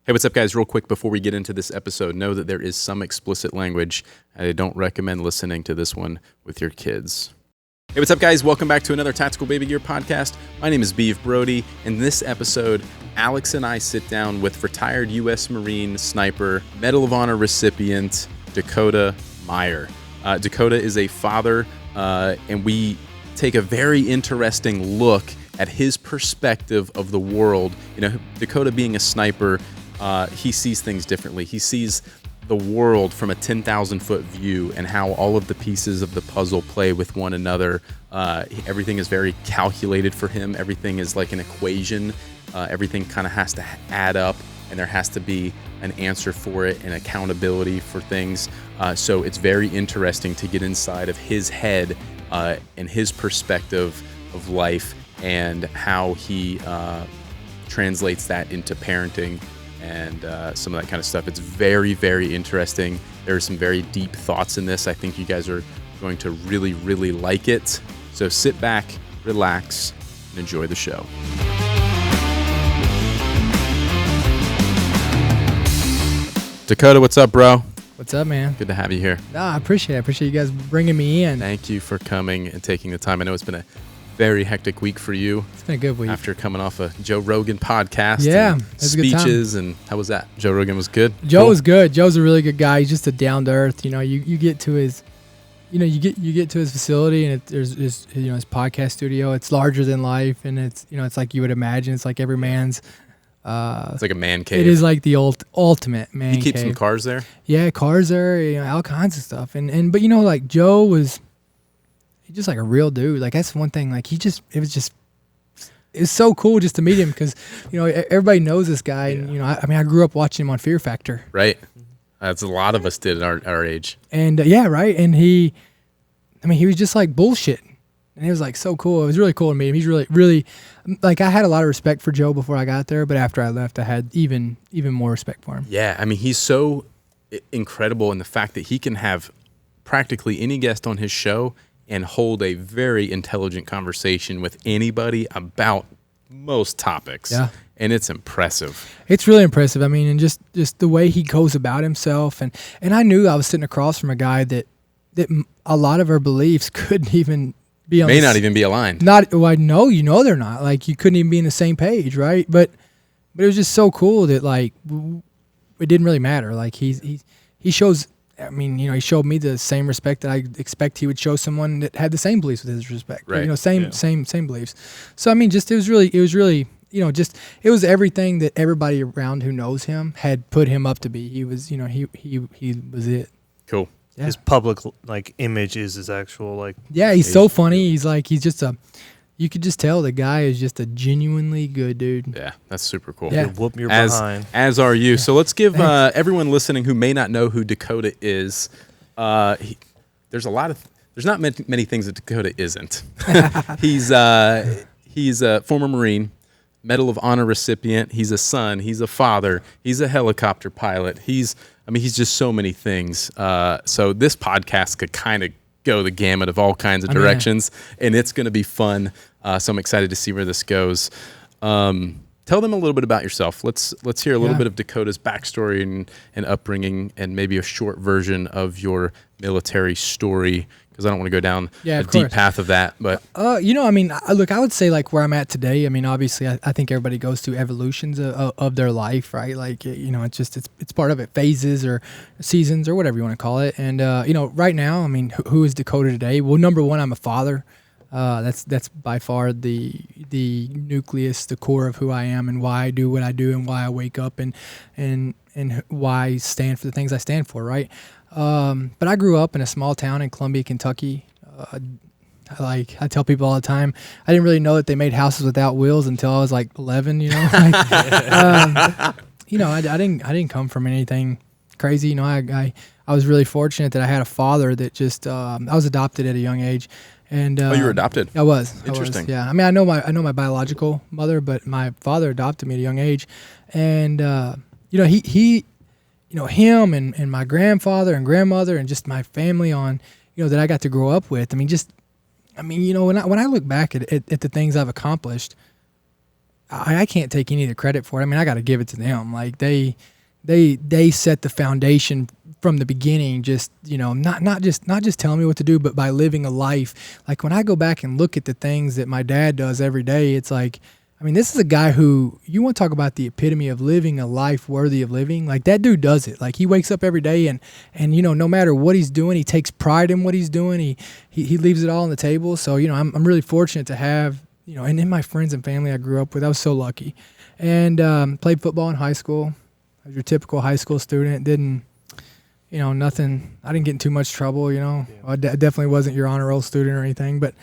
Hey, what's up, guys? Real quick before we get into this episode, know that there is some explicit language, and I don't recommend listening to this one with your kids. Hey, what's up, guys? Welcome back to another Tactical Baby Gear podcast. My name is Beav Brody. In this episode, Alex and I sit down with retired U.S. Marine sniper, Medal of Honor recipient, Dakota Meyer. Dakota is a father, and we take a very interesting look at his perspective of the world. You know, Dakota being a sniper, he sees things differently. He sees the world from a 10,000-foot view and how all of the pieces of the puzzle play with one another. Everything is very calculated for him. Everything is like an equation. Everything kind of has to add up, and there has to be an answer for it and accountability for things. So it's very interesting to get inside of his head and his perspective of life and how he translates that into parenting and some of that kind of stuff. It's very, very interesting. There are some very deep thoughts in this. I think you guys are going to really, really like it. So sit back, relax, and enjoy the show. Dakota, what's up, bro? What's up, man? Good to have you here. No, I appreciate it. I appreciate you guys bringing me in. Thank you for coming and taking the time. I know it's been a very hectic week for you. It's been a good week. After coming off a Joe Rogan podcast. Yeah, and it was a good time. speeches, and how was that? Joe Rogan was good? Joe was good. Joe's a really good guy. He's just a down to earth. You know, you get to his, you get to his facility, and there's his podcast studio. It's larger than life, and it's like you would imagine. It's like every man's. It's like a man cave. It is like the ultimate man cave. He keeps some cars there? Yeah, cars there, all kinds of stuff. But like Joe was just like a real dude. Like that's one thing. Like it was so cool just to meet him because, everybody knows this guy. Yeah. And, I grew up watching him on Fear Factor. Right. That's a lot of us did at our age. And yeah, right. And he was just like bullshit. And it was like so cool. It was really cool to meet him. He's really, really, like I had a lot of respect for Joe before I got there, but after I left, I had even more respect for him. Yeah, he's so incredible in the fact that he can have practically any guest on his show and hold a very intelligent conversation with anybody about most topics. Yeah. And it's impressive. It's really impressive. And just the way he goes about himself. And I knew I was sitting across from a guy that a lot of our beliefs couldn't even be on not even be aligned. No, they're not. Like you couldn't even be in the same page, right? But it was just so cool that like it didn't really matter. Like he shows. He showed me the same respect that I expect he would show someone that had the same beliefs with his respect. Right. Same beliefs. So it was really it was everything that everybody around who knows him had put him up to be. He was he was it. Cool. Yeah. His public image is his actual Yeah, he's so funny. He's you could just tell the guy is just a genuinely good dude. Yeah, that's super cool. Yeah. Whoop your behind. As are you. So let's give everyone listening who may not know who Dakota is. There's not many things that Dakota isn't. He's a former Marine, Medal of Honor recipient. He's a son. He's a father. He's a helicopter pilot. He's just so many things. So this podcast could kind of go the gamut of all kinds of directions, and it's going to be fun. So I'm excited to see where this goes. Tell them a little bit about yourself. Let's hear a little bit of Dakota's backstory and upbringing, and maybe a short version of your military story, because I don't want to go down a deep path of that. But look, I would say like where I'm at today. Obviously, I think everybody goes through evolutions of their life, right? Like it's part of it, phases or seasons or whatever you want to call it. And right now, who is Dakota today? Well, number one, I'm a father. That's by far the nucleus, the core of who I am and why I do what I do and why I wake up and why I stand for the things I stand for, right? But I grew up in a small town in Columbia, Kentucky. I tell people all the time, I didn't really know that they made houses without wheels until I was like 11. I didn't come from anything crazy. I was really fortunate that I had a father that just I was adopted at a young age. And you were adopted? I was. Interesting. Yeah. I know my biological mother, but my father adopted me at a young age. And he him and my grandfather and grandmother and just my family that I got to grow up with. When I look back at the things I've accomplished, I can't take any of the credit for it. I mean, I got to give it to them. Like they set the foundation from the beginning. Just not just telling me what to do, but by living a life. Like when I go back and look at the things that my dad does every day, it's like, I mean, this is a guy who, you want to talk about the epitome of living a life worthy of living. Like that dude does it. Like he wakes up every day and no matter what he's doing, he takes pride in what he's doing. He leaves it all on the table. So, I'm really fortunate to have, and in my friends and family I grew up with, I was so lucky. And played football in high school. I was your typical high school student. Didn't, nothing. I didn't get in too much trouble, Yeah. I definitely wasn't your honor roll student or anything, but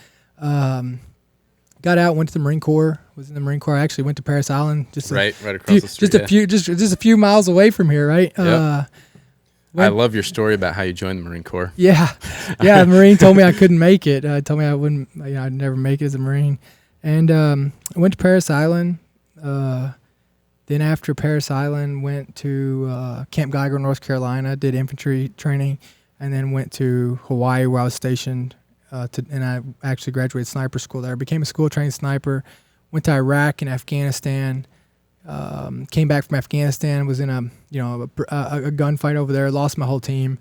got out, went to the Marine Corps. Was in the Marine Corps. I actually went to Parris Island, right across the street. Just a few miles away from here, right? Yep. I love your story about how you joined the Marine Corps. Yeah. The Marine told me I couldn't make it. Told me I wouldn't. I'd never make it as a Marine. And I went to Parris Island. Then after Parris Island, went to Camp Geiger, North Carolina. Did infantry training, and then went to Hawaii, where I was stationed. And I actually graduated sniper school there. Became a school-trained sniper. Went to Iraq and Afghanistan. Came back from Afghanistan. Was in a gunfight over there. Lost my whole team,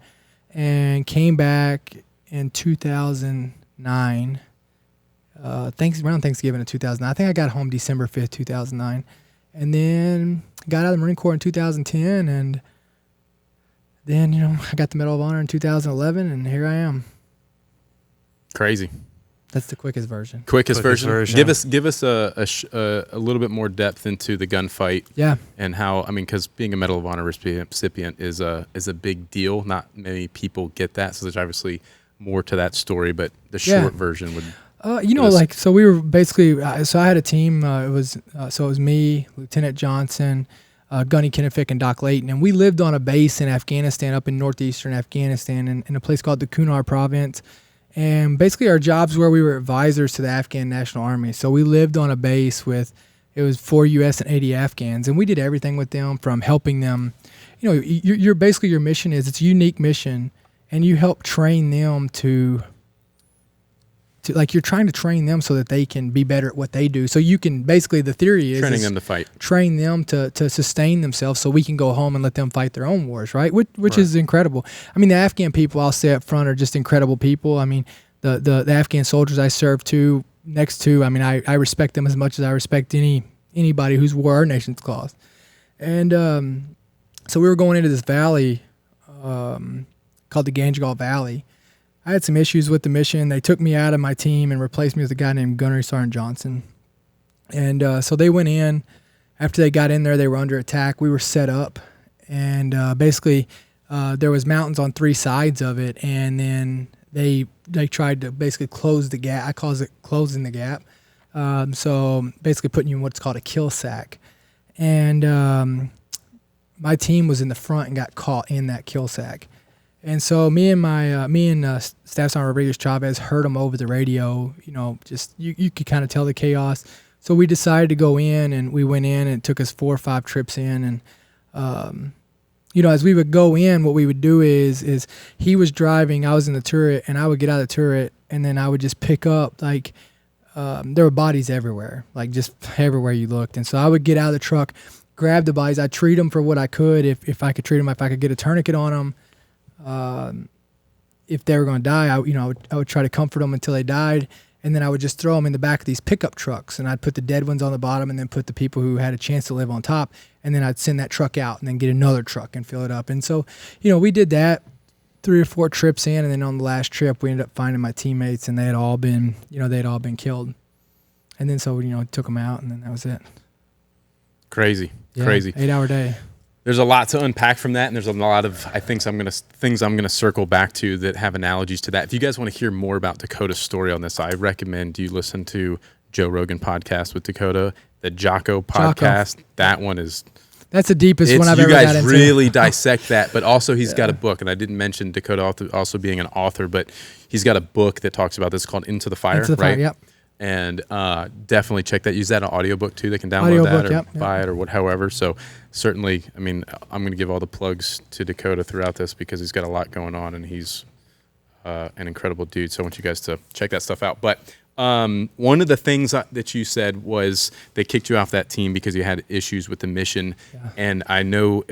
and came back in 2009. Around Thanksgiving of 2009. I think I got home December 5th, 2009, and then got out of the Marine Corps in 2010, and then I got the Medal of Honor in 2011, and here I am. Crazy. That's the quickest version. Quickest version. Give us a little bit more depth into the gunfight. Yeah. And how, because being a Medal of Honor recipient is a big deal. Not many people get that, so there's obviously more to that story. But the short version would. So we were basically. So I had a team. It was me, Lieutenant Johnson, Gunny Kennefick, and Doc Layton, and we lived on a base in Afghanistan, up in northeastern Afghanistan, in a place called the Kunar Province. And basically our jobs were we were advisors to the Afghan National Army. So we lived on a base with, it was 4 U.S. and 80 Afghans. And we did everything with them from helping them. Your basically your mission is, it's a unique mission. And you help train them to you're trying to train them so that they can be better at what they do. So you can, basically the theory is training them to fight. Train them to sustain themselves so we can go home and let them fight their own wars, right? Which is incredible. The Afghan people, I'll say up front, are just incredible people. The Afghan soldiers I serve next to, I respect them as much as I respect anybody who's wore our nation's cause. And so we were going into this valley called the Ganjgal Valley. I had some issues with the mission. They took me out of my team and replaced me with a guy named Gunnery Sergeant Johnson. And so they went in. After they got in there, they were under attack. We were set up. And basically there was mountains on 3 sides of it. And then they tried to basically close the gap. I call it closing the gap. So basically putting you in what's called a kill sack. And my team was in the front and got caught in that kill sack. And so me and Staff Sergeant Rodriguez Chavez heard them over the radio. You could kind of tell the chaos. So we decided to go in, and we went in, and it took us 4 or 5 trips in. And as we would go in, what we would do is he was driving, I was in the turret, and I would get out of the turret, and then I would just pick up there were bodies everywhere, just everywhere you looked. And so I would get out of the truck, grab the bodies, I'd treat them for what I could, if I could treat them, if I could get a tourniquet on them. If they were going to die, I would try to comfort them until they died, and then I would just throw them in the back of these pickup trucks, and I'd put the dead ones on the bottom, and then put the people who had a chance to live on top, and then I'd send that truck out, and then get another truck and fill it up. And so, we did that 3 or 4 trips in, and then on the last trip, we ended up finding my teammates, and they had all been killed. And then so took them out, and then that was it. Crazy. 8-hour day. There's a lot to unpack from that, and there's a lot of things I'm gonna circle back to that have analogies to that. If you guys want to hear more about Dakota's story on this, I recommend you listen to Joe Rogan podcast with Dakota, the Jocko podcast. That one is That's the deepest one I've ever got into. You guys really dissect that, but also he's got a book, and I didn't mention Dakota also being an author, but he's got a book that talks about this called Into the Fire, Into the Fire, yep. And definitely check that. Use that on audiobook too. They can download that or buy it or however. So certainly, I mean, I'm going to give all the plugs to Dakota throughout this because he's got a lot going on and he's an incredible dude. So I want you guys to check that stuff out. But One of the things that you said was they kicked you off that team because you had issues with the mission, and I know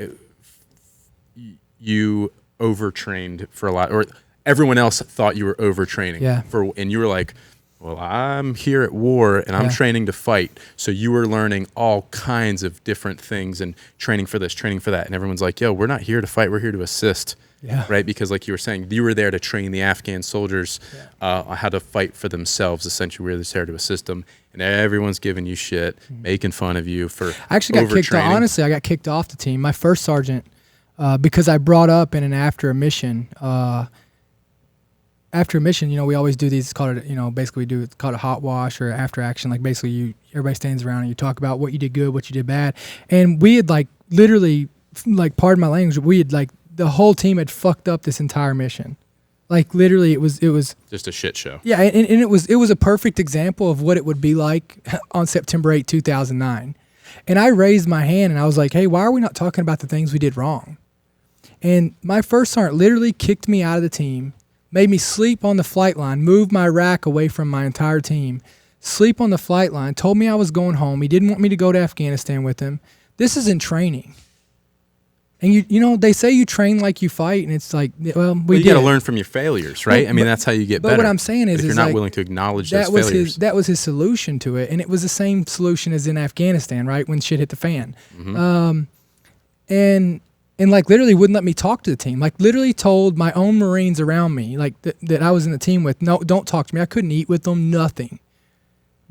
you overtrained for a lot, or everyone else thought you were overtraining and you were like, well, I'm here at war and I'm training to fight. So you were learning all kinds of different things and training for this, training for that. And everyone's like, yo, we're not here to fight. We're here to assist. Right. Because like you were saying, you were there to train the Afghan soldiers how to fight for themselves. Essentially, we were there to assist them. And everyone's giving you shit, making fun of you for I actually got kicked off. Honestly, I got kicked off the team. My first sergeant, because I brought up in an after a mission, we always do these. It's called it's called a hot wash or after action. Like basically, everybody stands around and you talk about what you did good, what you did bad. And we had like literally, like, pardon my language, we had like the whole team had fucked up this entire mission. Like literally, it was just a shit show. Yeah, and it was a perfect example of what it would be like on September 8, 2009. And I raised my hand and I was like, hey, why are we not talking about the things we did wrong? And my first sergeant literally kicked me out of the team, made me sleep on the flight line, moved my rack away from my entire team, sleep on the flight line, told me I was going home. He didn't want me to go to Afghanistan with him. This is in training. And you know, they say you train like you fight, and it's like, well, you got to learn from your failures, right? I mean, that's how you get better. But what I'm saying is, if you're not willing to acknowledge those failures. That was his solution to it, and it was the same solution as in Afghanistan, right? When shit hit the fan, and like literally wouldn't let me talk to the team. Like literally told my own Marines around me, like that I was in the team with, no, don't talk to me. I couldn't eat with them, nothing,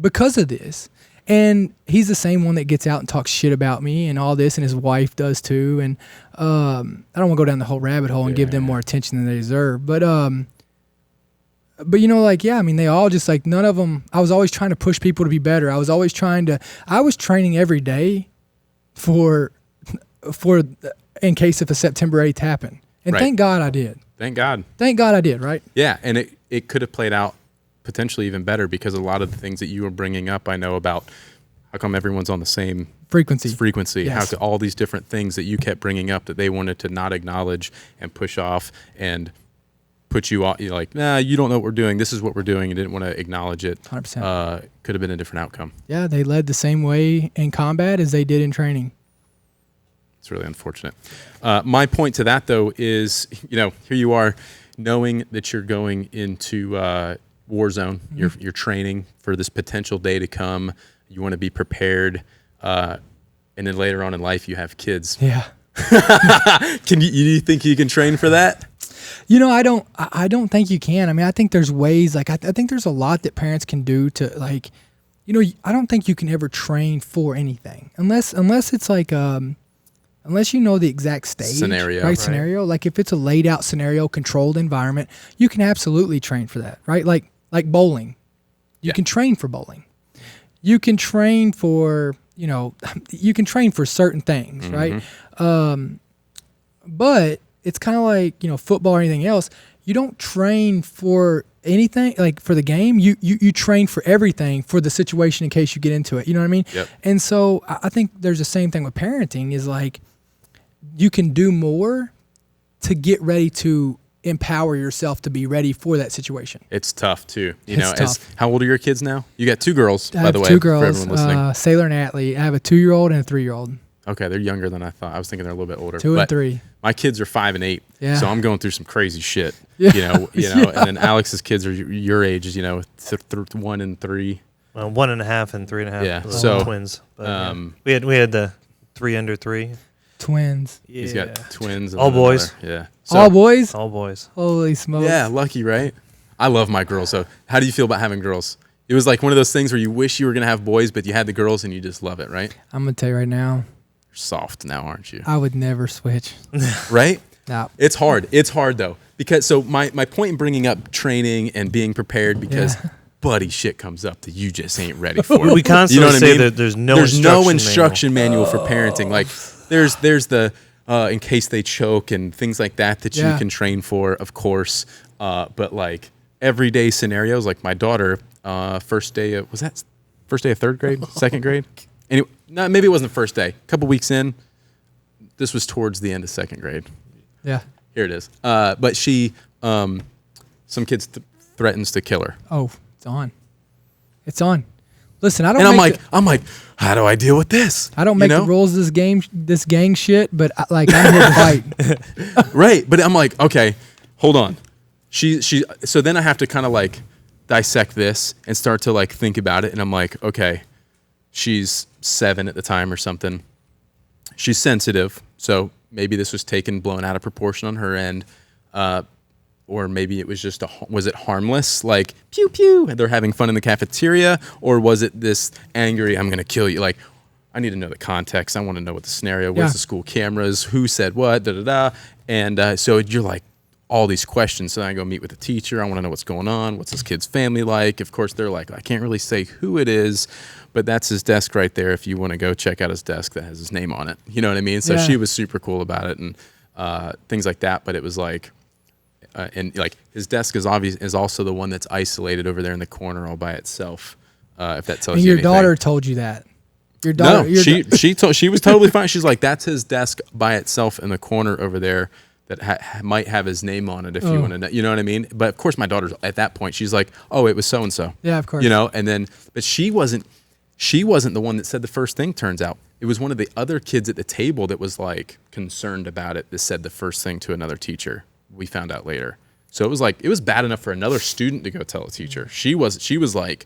because of this. And he's the same one that gets out and talks shit about me and all this, and his wife does too. And I don't want to go down the whole rabbit hole and give them more attention than they deserve. But you know, like, yeah, I mean, they all just like, none of them, I was always trying to push people to be better. I was training every day for in case if a September 8th happened. And thank God I did. Thank God I did, right? Yeah, and it could have played out potentially even better, because a lot of the things that you were bringing up, I know about how come everyone's on the same frequency, yes. How all these different things that you kept bringing up that they wanted to not acknowledge and push off and put you off. You're like, nah, you don't know what we're doing. This is what we're doing. And didn't want to acknowledge it. 100%. Could have been a different outcome. Yeah, they led the same way in combat as they did in training. It's really unfortunate. My point to that, though, is, you know, here you are knowing that you're going into war zone. You're training for this potential day to come. You want to be prepared, and then later on in life you have kids. Yeah. Do you think you can train for that? You know, I don't think you can. I mean, I think there's ways. Like I think there's a lot that parents can do to, like, you know, I don't think you can ever train for anything unless it's like unless you know the exact stage scenario, right? Scenario. Like if it's a laid out scenario, controlled environment, you can absolutely train for that, right? Like bowling, you can train for bowling. You can train for, you know, you can train for certain things, right? But it's kind of like, you know, football or anything else. You don't train for anything, like for the game. You train for everything for the situation in case you get into it. You know what I mean? Yep. And so I think there's the same thing with parenting, is like you can do more to get ready to empower yourself to be ready for that situation. It's tough too. How old are your kids now? You got 2 girls, by the way. 2 girls, for everyone listening. Sailor and athlete. I have a 2-year-old and a 3-year-old. Okay, they're younger than I thought. I was thinking they're a little bit older. 2 and 3. My kids are 5 and 8. Yeah. So I'm going through some crazy shit. Yeah. You know, and then Alex's kids are your age, 1 and 3. Well, 1.5 and 3.5. Yeah. So twins. But, we had the 3 under 3. Twins. Yeah. He's got twins. And all boys. Yeah. So, all boys? All boys. Holy smokes. Yeah, lucky, right? I love my girls. So how do you feel about having girls? It was like one of those things where you wish you were going to have boys, but you had the girls and you just love it, right? I'm going to tell you right now. You're soft now, aren't you? I would never switch. Right? No. It's hard. It's hard, though. Because so my point in bringing up training and being prepared, because buddy shit comes up that you just ain't ready for. We constantly say that there's no instruction manual for parenting. Like there's the in case they choke and things like that you can train for, of course. But like everyday scenarios, like my daughter, first day of 3rd grade, second grade? Anyway, no, maybe it wasn't the first day. A couple weeks in, this was towards the end of 2nd grade. Yeah. Here it is. But she, some kids threatens to kill her. Oh, it's on. It's on. Listen, I don't. And I'm like, how do I deal with this? I don't make the rules of this gang shit, but I'm here to fight. Right, but I'm like, okay, hold on. So then I have to kind of like dissect this and start to like think about it, and I'm like, okay, she's 7 at the time or something. She's sensitive, so maybe this was blown out of proportion on her end, or maybe it was just was it harmless, like pew pew, they're having fun in the cafeteria, or was it this angry, I'm gonna kill you? Like, I need to know the context. I want to know what the scenario was, the school cameras, who said what, da da da, and so you're like all these questions. So then I go meet with the teacher. I want to know what's going on. What's this kid's family like? Of course, they're like, I can't really say who it is, but that's his desk right there. If you want to go check out his desk, that has his name on it. You know what I mean? So she was super cool about it and things like that. But it was like, and like his desk is also the one that's isolated over there in the corner all by itself. If that tells you anything. Your daughter told you that. Your daughter. No, she was totally fine. She's like, that's his desk by itself in the corner over there. That might have his name on it if you want to know. You know what I mean? But of course, my daughter's at that point. She's like, "Oh, it was so and so." Yeah, of course. You know, and then, but she wasn't the one that said the first thing. Turns out, it was one of the other kids at the table that was like concerned about it. That said the first thing to another teacher. We found out later. So it was bad enough for another student to go tell a teacher. She was like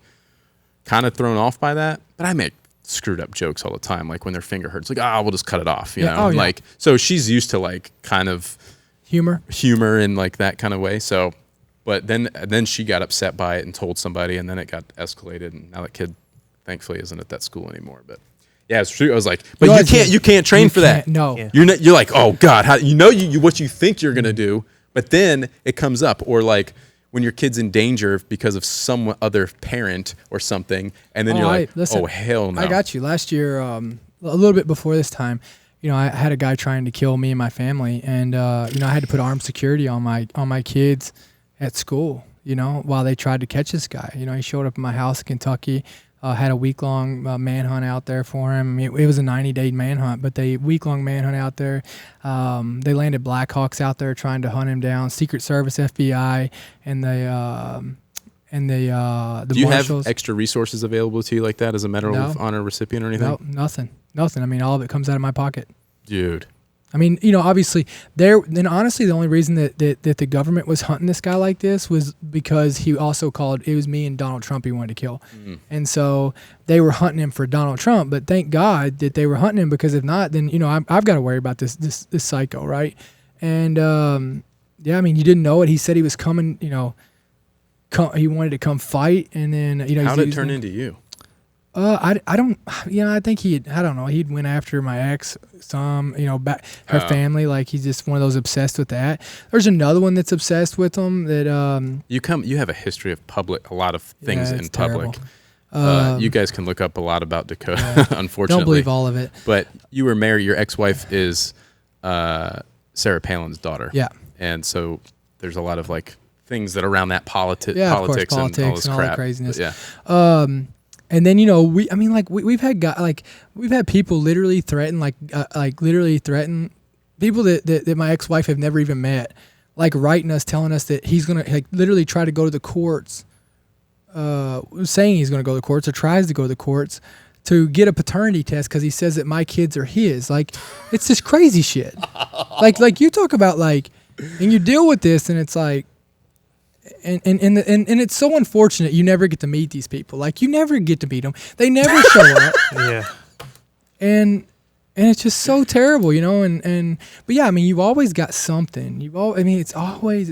kind of thrown off by that. But I make screwed up jokes all the time, like when their finger hurts, like, we'll just cut it off, you know? Like, so she's used to like kind of humor in like that kind of way. So, but then she got upset by it and told somebody, and then it got escalated, and now that kid thankfully isn't at that school anymore. But yeah, it's true. I was like, but you can't train for that. No. Yeah. You're like, oh God, how you what you think you're gonna do, but then it comes up, or like when your kid's in danger because of some other parent or something, and then you're like, listen, oh hell no. I got you. Last year, a little bit before this time, I had a guy trying to kill me and my family, and I had to put armed security on my kids at school, while they tried to catch this guy. He showed up at my house in Kentucky, had a week-long manhunt out there for him. It was a 90-day manhunt, but week-long manhunt out there. They landed Blackhawks out there trying to hunt him down. Secret Service, FBI, and the Do you marshals. have extra resources available to you like that as a Medal of Honor recipient or anything? No, nothing. I mean, all of it comes out of my pocket. Dude. I mean, obviously, honestly, the only reason that the government was hunting this guy like this was because he also it was me and Donald Trump he wanted to kill. Mm. And so they were hunting him for Donald Trump, but thank God that they were hunting him, because if not, then, I've got to worry about this psycho, right? And, I mean, you didn't know it. He said he was coming, he wanted to come fight, and then, how did it turn into you? I think I don't know, he'd went after my ex some, her family, like he's just one of those obsessed with that. There's another one that's obsessed with them that, you have a history of a lot of things in public. You guys can look up a lot about Dakota, unfortunately. Don't believe all of it. But you were married, your ex-wife is Sarah Palin's daughter. Yeah. And so there's a lot of like things that around that politics and all this crap. All the craziness. But yeah. And then we've had people literally threaten people that my ex-wife have never even met, like writing us, telling us that he's gonna literally try to go to the courts, saying he's gonna go to the courts or tries to go to the courts to get a paternity test because he says that my kids are his. Like, it's this crazy shit. like you talk about and you deal with this, and it's like. And it's so unfortunate you never get to meet these people. Like, you never get to meet them. They never show up. Yeah. And it's just so terrible, but yeah, I mean, you've always got something. It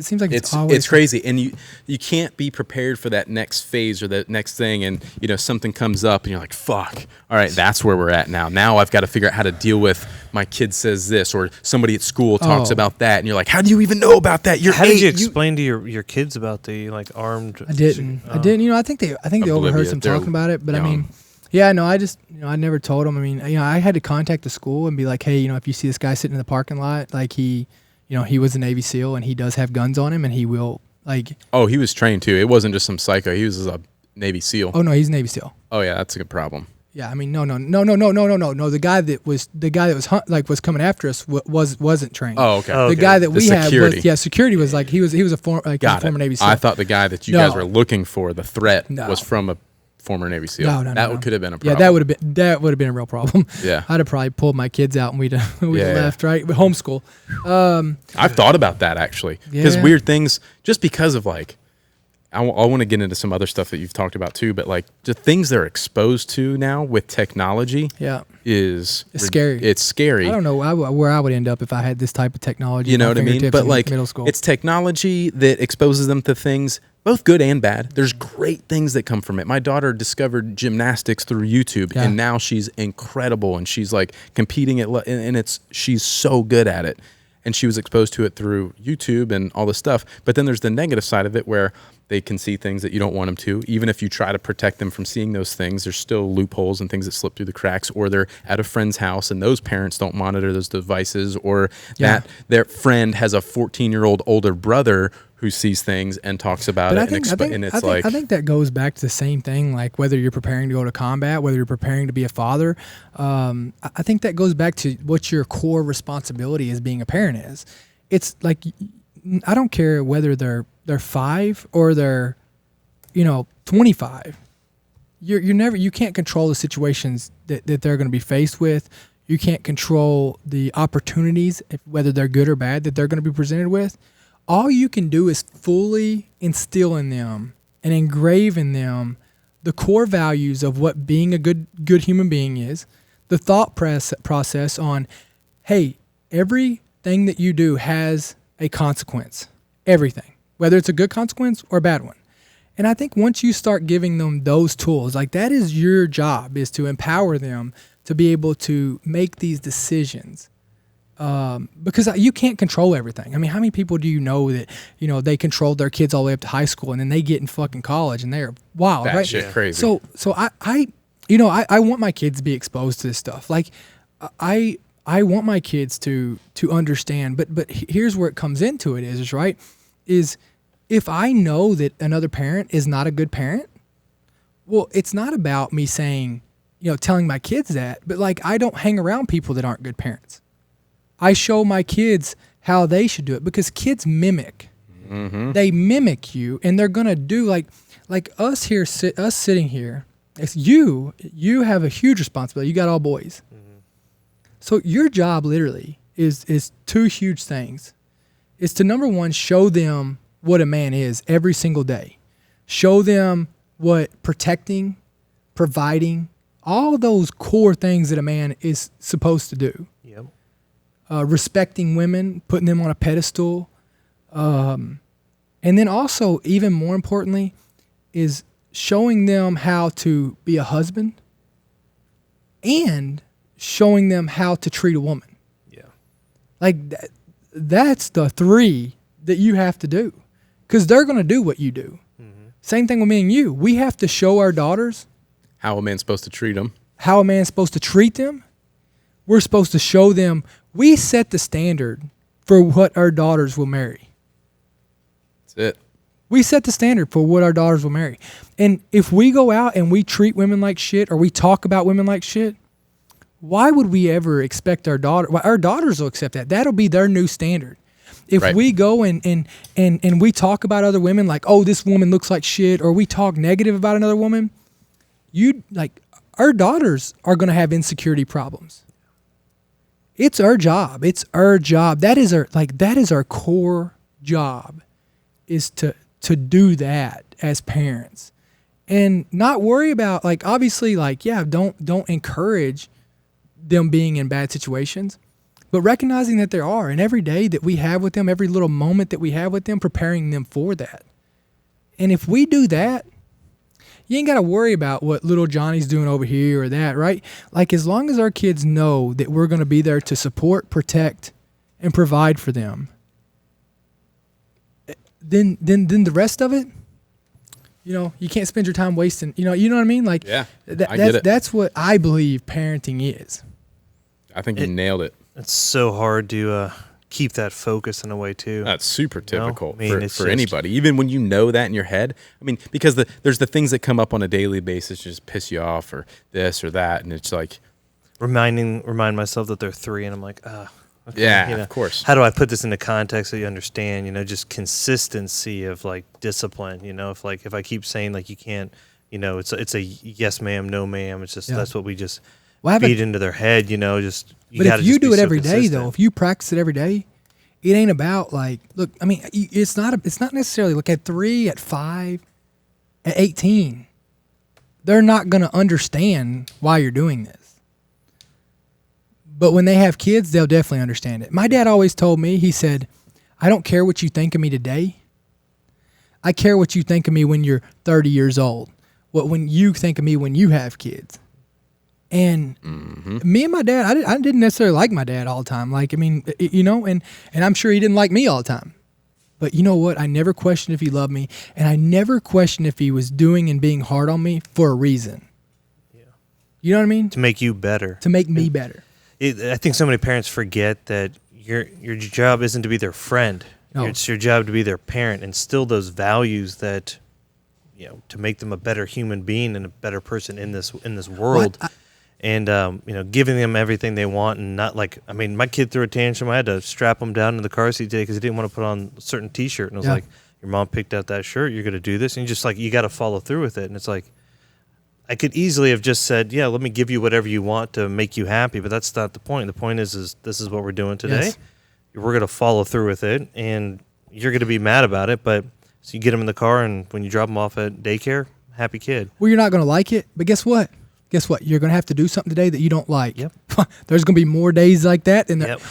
seems like it's crazy, and you can't be prepared for that next phase or that next thing, and something comes up and you're like, fuck, all right, that's where we're at now I've got to figure out how to deal with my kid says this, or somebody at school talks about that, and you're like, how do you even know about that? How did you explain to your kids about the armed? I didn't. I think they overheard some talking about it, but young. I mean, yeah, no, I just, I never told them. I mean, I had to contact the school and be like, hey, if you see this guy sitting in the parking lot, like he was a Navy SEAL and he does have guns on him, and he will Oh, he was trained too. It wasn't just some psycho. He was a Navy SEAL. Oh no, he's a Navy SEAL. Oh yeah, that's a good problem. Yeah, I mean, no. The guy that was coming after us wasn't trained. Oh, okay. The guy that we had security. Security was he was a former Navy SEAL. I thought the guy that you guys were looking for, the threat, was from former Navy SEAL. No. That could have been a problem. Yeah, that would have been a real problem. Yeah. I'd have probably pulled my kids out and we'd left, right? But homeschool. I've thought about that actually, because weird things, just because of like, I want to get into some other stuff that you've talked about too, but like the things they're exposed to now with technology it's scary. It's scary. I don't know where I would end up if I had this type of technology. You know what I mean? But like, middle school. it's technology that exposes them to things, both good and bad. There's great things that come from it. My daughter discovered gymnastics through YouTube, and now she's incredible, and she's like competing and she's so good at it. And she was exposed to it through YouTube and all this stuff. But then there's the negative side of it where they can see things that you don't want them to. Even if you try to protect them from seeing those things, there's still loopholes and things that slip through the cracks, or they're at a friend's house and those parents don't monitor those devices, or that their friend has a 14-year-old older brother who sees things and talks about it. I think that goes back to the same thing, like whether you're preparing to go to combat, whether you're preparing to be a father. I think that goes back to what your core responsibility as being a parent is. It's like, I don't care whether they're 5 or they're 25. You can't control the situations that they're going to be faced with. You can't control the opportunities, whether they're good or bad, that they're going to be presented with. All you can do is fully instill in them and engrave in them the core values of what being a good human being is, the thought process on, hey, everything that you do has a consequence, everything, whether it's a good consequence or a bad one. And I think once you start giving them those tools, like that is your job, is to empower them to be able to make these decisions. Because you can't control everything. I mean, how many people do you know that, they controlled their kids all the way up to high school and then they get in fucking college and they're wild, right? Shit crazy. So I want my kids to be exposed to this stuff. Like I want my kids to understand, but here's where it comes into it is if I know that another parent is not a good parent, well, it's not about me saying, telling my kids that, but like, I don't hang around people that aren't good parents. I show my kids how they should do it, because kids mimic. Mm-hmm. They mimic you, and they're gonna do like us here, us sitting here. It's you have a huge responsibility. You got all boys, so your job literally is 2 huge things. It's to, number one, show them what a man is every single day. Show them what protecting, providing, all those core things that a man is supposed to do. Yep. Respecting women, putting them on a pedestal. And then also, even more importantly, is showing them how to be a husband and showing them how to treat a woman. Yeah. Like, that's the 3 that you have to do, because they're going to do what you do. Mm-hmm. Same thing with me and you. We have to show our daughters how a man's supposed to treat them. How a man's supposed to treat them. We're supposed to show them. We set the standard for what our daughters will marry. That's it. We set the standard for what our daughters will marry. And if we go out and we treat women like shit, or we talk about women like shit, why would we ever expect our daughters will accept that? That'll be their new standard. If we go and we talk about other women like, oh, this woman looks like shit, or we talk negative about another woman, our daughters are going to have insecurity problems. It's our job. It's our job. That is our core job, is to do that as parents, and not worry about, like, obviously, like, don't encourage them being in bad situations, but recognizing that there are, and every day that we have with them, every little moment that we have with them, preparing them for that. And if we do that, you ain't got to worry about what little Johnny's doing over here or that, right? Like, as long as our kids know that we're going to be there to support, protect, and provide for them, then the rest of it, you can't spend your time wasting, you know what I mean? Like, I get it. That's what I believe parenting is. I think you nailed it. It's so hard to keep that focus in a way too. That's super difficult for just anybody, even when you know that in your head. I mean, because there's the things that come up on a daily basis just piss you off, or this or that, and it's like remind myself that they're 3, and I'm like, okay, yeah, of course. How do I put this into context so you understand? Just consistency of like discipline. If I keep saying like you can't it's a yes ma'am, no ma'am. It's just that's what we just Well, feed into their head. Just but if you do it every day, though, if you practice it every day, it ain't about like, look, I mean, it's not necessarily look at 3, at 5, at 18. They're not going to understand why you're doing this. But when they have kids, they'll definitely understand it. My dad always told me, he said, I don't care what you think of me today. I care what you think of me when you're 30 years old. When you think of me when you have kids. And me and my dad, I didn't necessarily like my dad all the time. Like, I mean, and I'm sure he didn't like me all the time. But you know what? I never questioned if he loved me. And I never questioned if he was doing and being hard on me for a reason. Yeah. You know what I mean? To make you better. To make me better. I think so many parents forget that your job isn't to be their friend. No. It's your job to be their parent, instill those values that, to make them a better human being and a better person in this world. And, giving them everything they want and not like, I mean, my kid threw a tantrum. I had to strap him down in the car seat today because he didn't want to put on a certain T-shirt. And I was like, your mom picked out that shirt. You're going to do this. And you just like, you got to follow through with it. And it's like, I could easily have just said, yeah, let me give you whatever you want to make you happy. But that's not the point. The point is this is what we're doing today. Yes. We're going to follow through with it. And you're going to be mad about it. But so you get him in the car and when you drop him off at daycare, happy kid. Well, you're not going to like it. But guess what? You're going to have to do something today that you don't like. Yep. There's going to be more days like that. And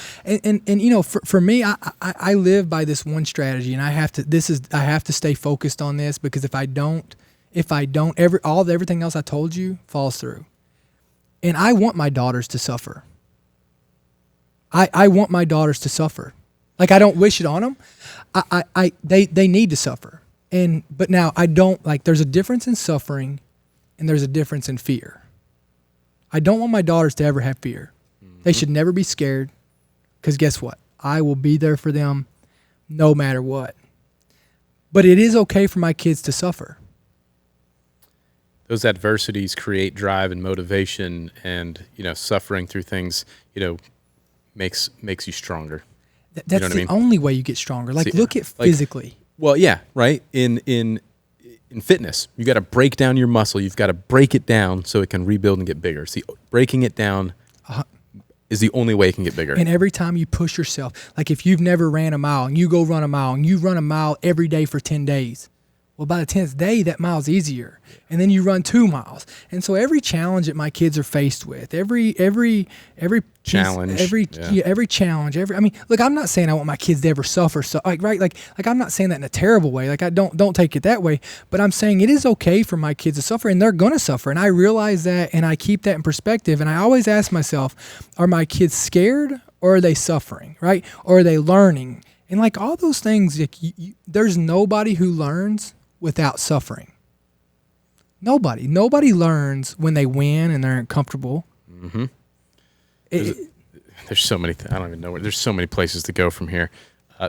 for me, I live by this one strategy, and I have to stay focused on this, because if I don't, everything else I told you falls through. And I want my daughters to suffer. I want my daughters to suffer. Like, I don't wish it on them. They need to suffer. But now I don't, like, there's a difference in suffering and there's a difference in fear. I don't want my daughters to ever have fear. Mm-hmm. They should never be scared, because guess what? I will be there for them no matter what. But it is okay for my kids to suffer. Those adversities create drive and motivation, and suffering through things makes you stronger. That's the only way you get stronger. Like, look at physically. Well, yeah, right. In fitness, you got to break down your muscle. You've got to break it down so it can rebuild and get bigger. See, breaking it down is the only way it can get bigger. And every time you push yourself, like if you've never ran a mile and you go run a mile and you run a mile every day for 10 days, well, by the 10th day, that mile's easier. And then you run 2 miles. And so every challenge that my kids are faced with, every challenge, every challenge, I mean, look, I'm not saying I want my kids to ever suffer. So like I'm not saying that in a terrible way. Like, I don't take it that way, but I'm saying it is okay for my kids to suffer, and they're going to suffer. And I realize that, and I keep that in perspective. And I always ask myself, are my kids scared, or are they suffering, right? Or are they learning? And like all those things, there's nobody who learns without suffering. Nobody learns when they win and they're comfortable. Mm-hmm. There's so many. I don't even know where. There's so many places to go from here.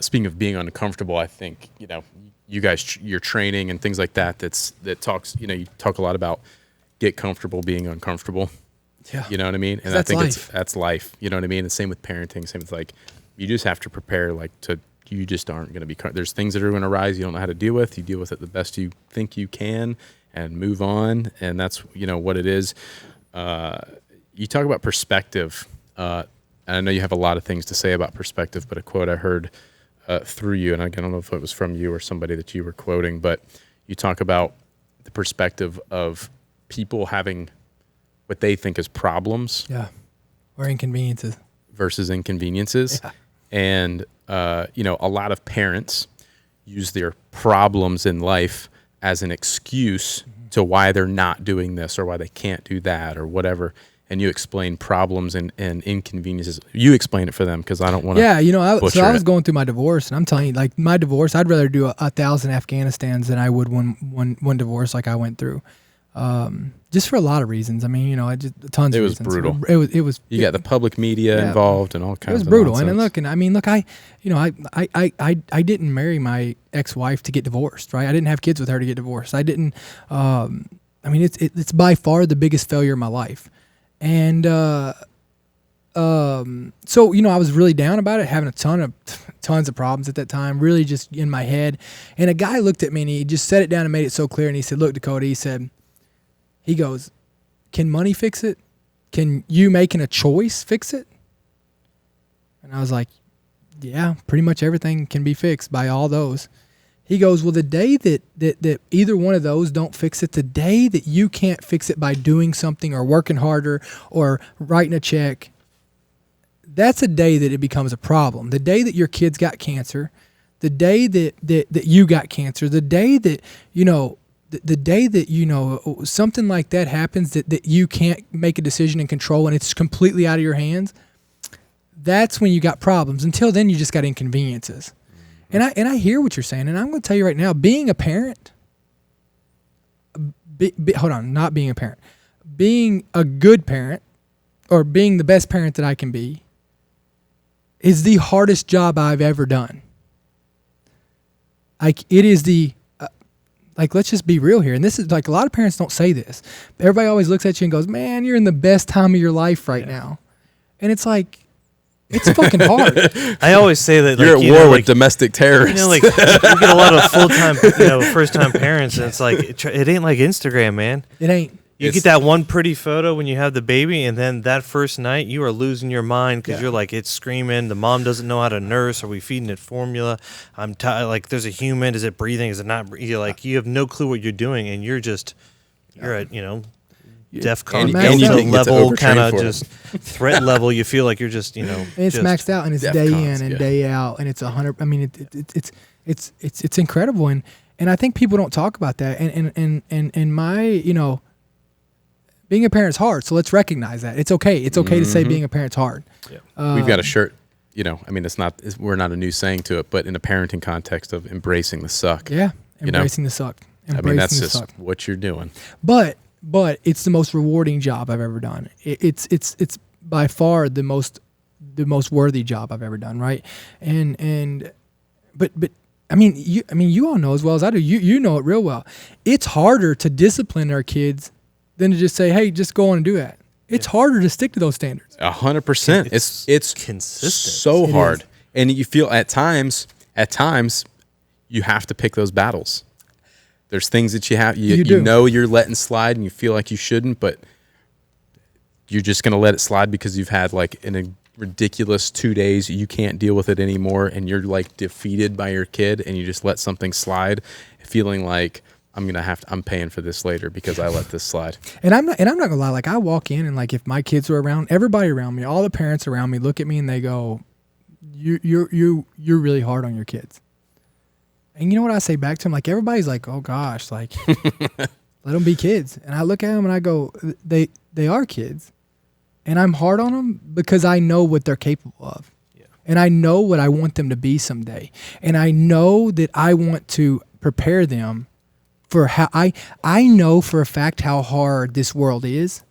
Speaking of being uncomfortable, I think you guys, your training and things like that. That talks. You talk a lot about get comfortable being uncomfortable. Yeah. You know what I mean? And I think that's life. You know what I mean? And same with parenting. Same with you just have to prepare you just aren't going to be. There's things that are going to rise you don't know how to deal with. You deal with it the best you think you can and move on. And that's what it is. You talk about perspective. And I know you have a lot of things to say about perspective, but a quote I heard through you, and I don't know if it was from you or somebody that you were quoting, but you talk about the perspective of people having what they think is problems. Yeah. Or inconveniences. Versus inconveniences. Yeah. And, a lot of parents use their problems in life as an excuse to why they're not doing this or why they can't do that or whatever. And you explain problems and inconveniences. You explain it for them, because I don't want to. Yeah, I was going through my divorce, and I'm telling you, like, my divorce, I'd rather do 1,000 Afghanistans than I would one divorce like I went through. Just for a lot of reasons. I mean, tons of reasons. It was brutal. It was. You got the public media involved and all kinds of. It was brutal. Nonsense. I didn't marry my ex-wife to get divorced, right? I didn't have kids with her to get divorced. I didn't. It's by far the biggest failure of my life. And so I was really down about it, having tons of problems at that time, really just in my head. And a guy looked at me and he just set it down and made it so clear. And he said, "Look, Dakota," he said, He goes, can money fix it? Can you making a choice fix it? And I was like, yeah, pretty much everything can be fixed by all those. He goes, well, the day that either one of those don't fix it, the day that you can't fix it by doing something or working harder or writing a check, that's a day that it becomes a problem. The day that your kids got cancer, the day that you got cancer, the day that, the day that, something like that happens that you can't make a decision and control and it's completely out of your hands, that's when you got problems. Until then, you just got inconveniences. And I hear what you're saying, and I'm going to tell you right now, being a parent, not being a parent, being a good parent or being the best parent that I can be is the hardest job I've ever done. Like, it is let's just be real here. And this is like, a lot of parents don't say this. Everybody always looks at you and goes, man, you're in the best time of your life right now. And it's like, it's fucking hard. I always say that you're at war with domestic terrorists. You get a lot of full-time, first-time parents, and it's like it ain't like Instagram, man. It ain't. You get that one pretty photo when you have the baby, and then that first night you are losing your mind because you're like, it's screaming. The mom doesn't know how to nurse. Are we feeding it formula? I'm tired. Like, there's a human. Is it breathing? Is it not? You have no clue what you're doing, and you're at DEFCON level, kind of just threat level. You feel like you're just and it's maxed out, and it's day in and day out, and it's 100. I mean, it's incredible, and I think people don't talk about that. And my being a parent's hard, so let's recognize that it's okay. It's okay to say being a parent's hard. Yeah. We've got a shirt. We're not a new saying to it, but in a parenting context of embracing the suck. Yeah, embracing the suck. That's just what you're doing. But it's the most rewarding job I've ever done. It's by far the most worthy job I've ever done, right? But you all know as well as I do. You know it real well. It's harder to discipline our kids than to just say, hey, just go on and do that. It's harder to stick to those standards. 100%. It's consistent. So hard. And you feel at times you have to pick those battles. There's things that you know you're letting slide and you feel like you shouldn't, but you're just going to let it slide because you've had like in a ridiculous 2 days, you can't deal with it anymore, and you're like defeated by your kid, and you just let something slide, feeling like I'm paying for this later because I let this slide. And I'm not gonna lie, like I walk in and like if my kids were around, everybody around me, all the parents around me look at me and they go, you're really hard on your kids. And you know what I say back to them? Like, everybody's like, oh gosh, like, let them be kids. And I look at them and I go, they are kids. And I'm hard on them because I know what they're capable of. Yeah. And I know what I want them to be someday. And I know that I want to prepare them for how I know for a fact how hard this world is.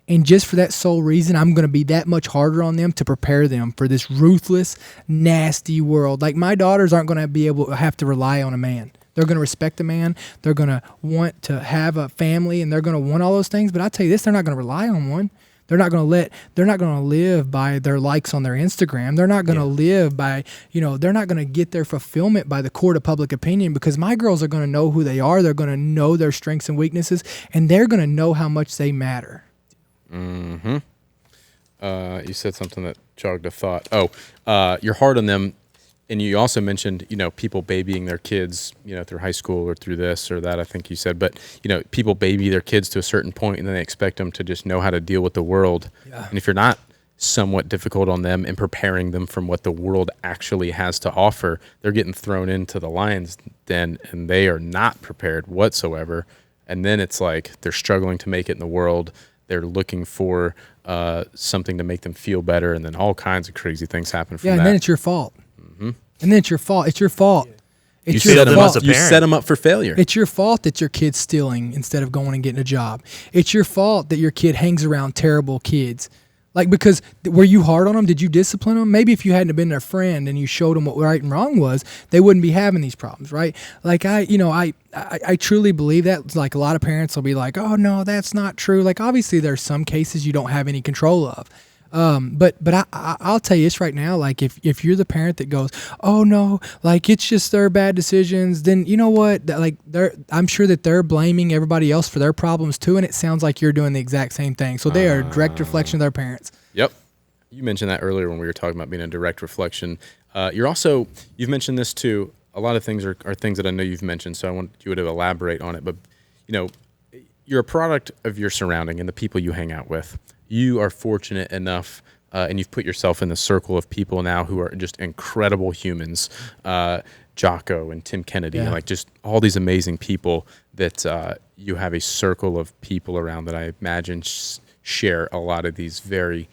And just for that sole reason, I'm going to be that much harder on them to prepare them for this ruthless, nasty world. Like, my daughters aren't going to be able to have to rely on a man. They're going to respect a man. They're going to want to have a family, and they're going to want all those things. But I tell you this, they're not going to rely on one. They're not going to live by their likes on their Instagram. They're not going to live by, they're not going to get their fulfillment by the court of public opinion, because my girls are going to know who they are. They're going to know their strengths and weaknesses, and they're going to know how much they matter. Mm-hmm. You said something that jogged a thought. You're hard on them. And you also mentioned, people babying their kids, through high school or through this or that, I think you said. But, people baby their kids to a certain point, and then they expect them to just know how to deal with the world. Yeah. And if you're not somewhat difficult on them and preparing them from what the world actually has to offer, they're getting thrown into the lion's den, and they are not prepared whatsoever. And then it's like they're struggling to make it in the world. They're looking for something to make them feel better, and then all kinds of crazy things happen from that. Yeah, and then it's your fault. And then it's your fault. It's your fault. You set them up for failure. It's your fault that your kid's stealing instead of going and getting a job. It's your fault that your kid hangs around terrible kids. Like, because were you hard on them? Did you discipline them? Maybe if you hadn't been their friend and you showed them what right and wrong was, they wouldn't be having these problems, right? Like, I truly believe that. Like, a lot of parents will be like, oh, no, that's not true. Like, obviously there's some cases you don't have any control of. But I'll tell you this right now, like if you're the parent that goes, oh no, like it's just their bad decisions, then you know what, like I'm sure that they're blaming everybody else for their problems too, and it sounds like you're doing the exact same thing. So they are a direct reflection of their parents. Yep. You mentioned that earlier when we were talking about being a direct reflection. You've mentioned this too. A lot of things are things that I know you've mentioned, so I want you to elaborate on it. But, you're a product of your surrounding and the people you hang out with. You are fortunate enough, and you've put yourself in the circle of people now who are just incredible humans. Jocko and Tim Kennedy, and like just all these amazing people that you have a circle of people around that I imagine share a lot of these very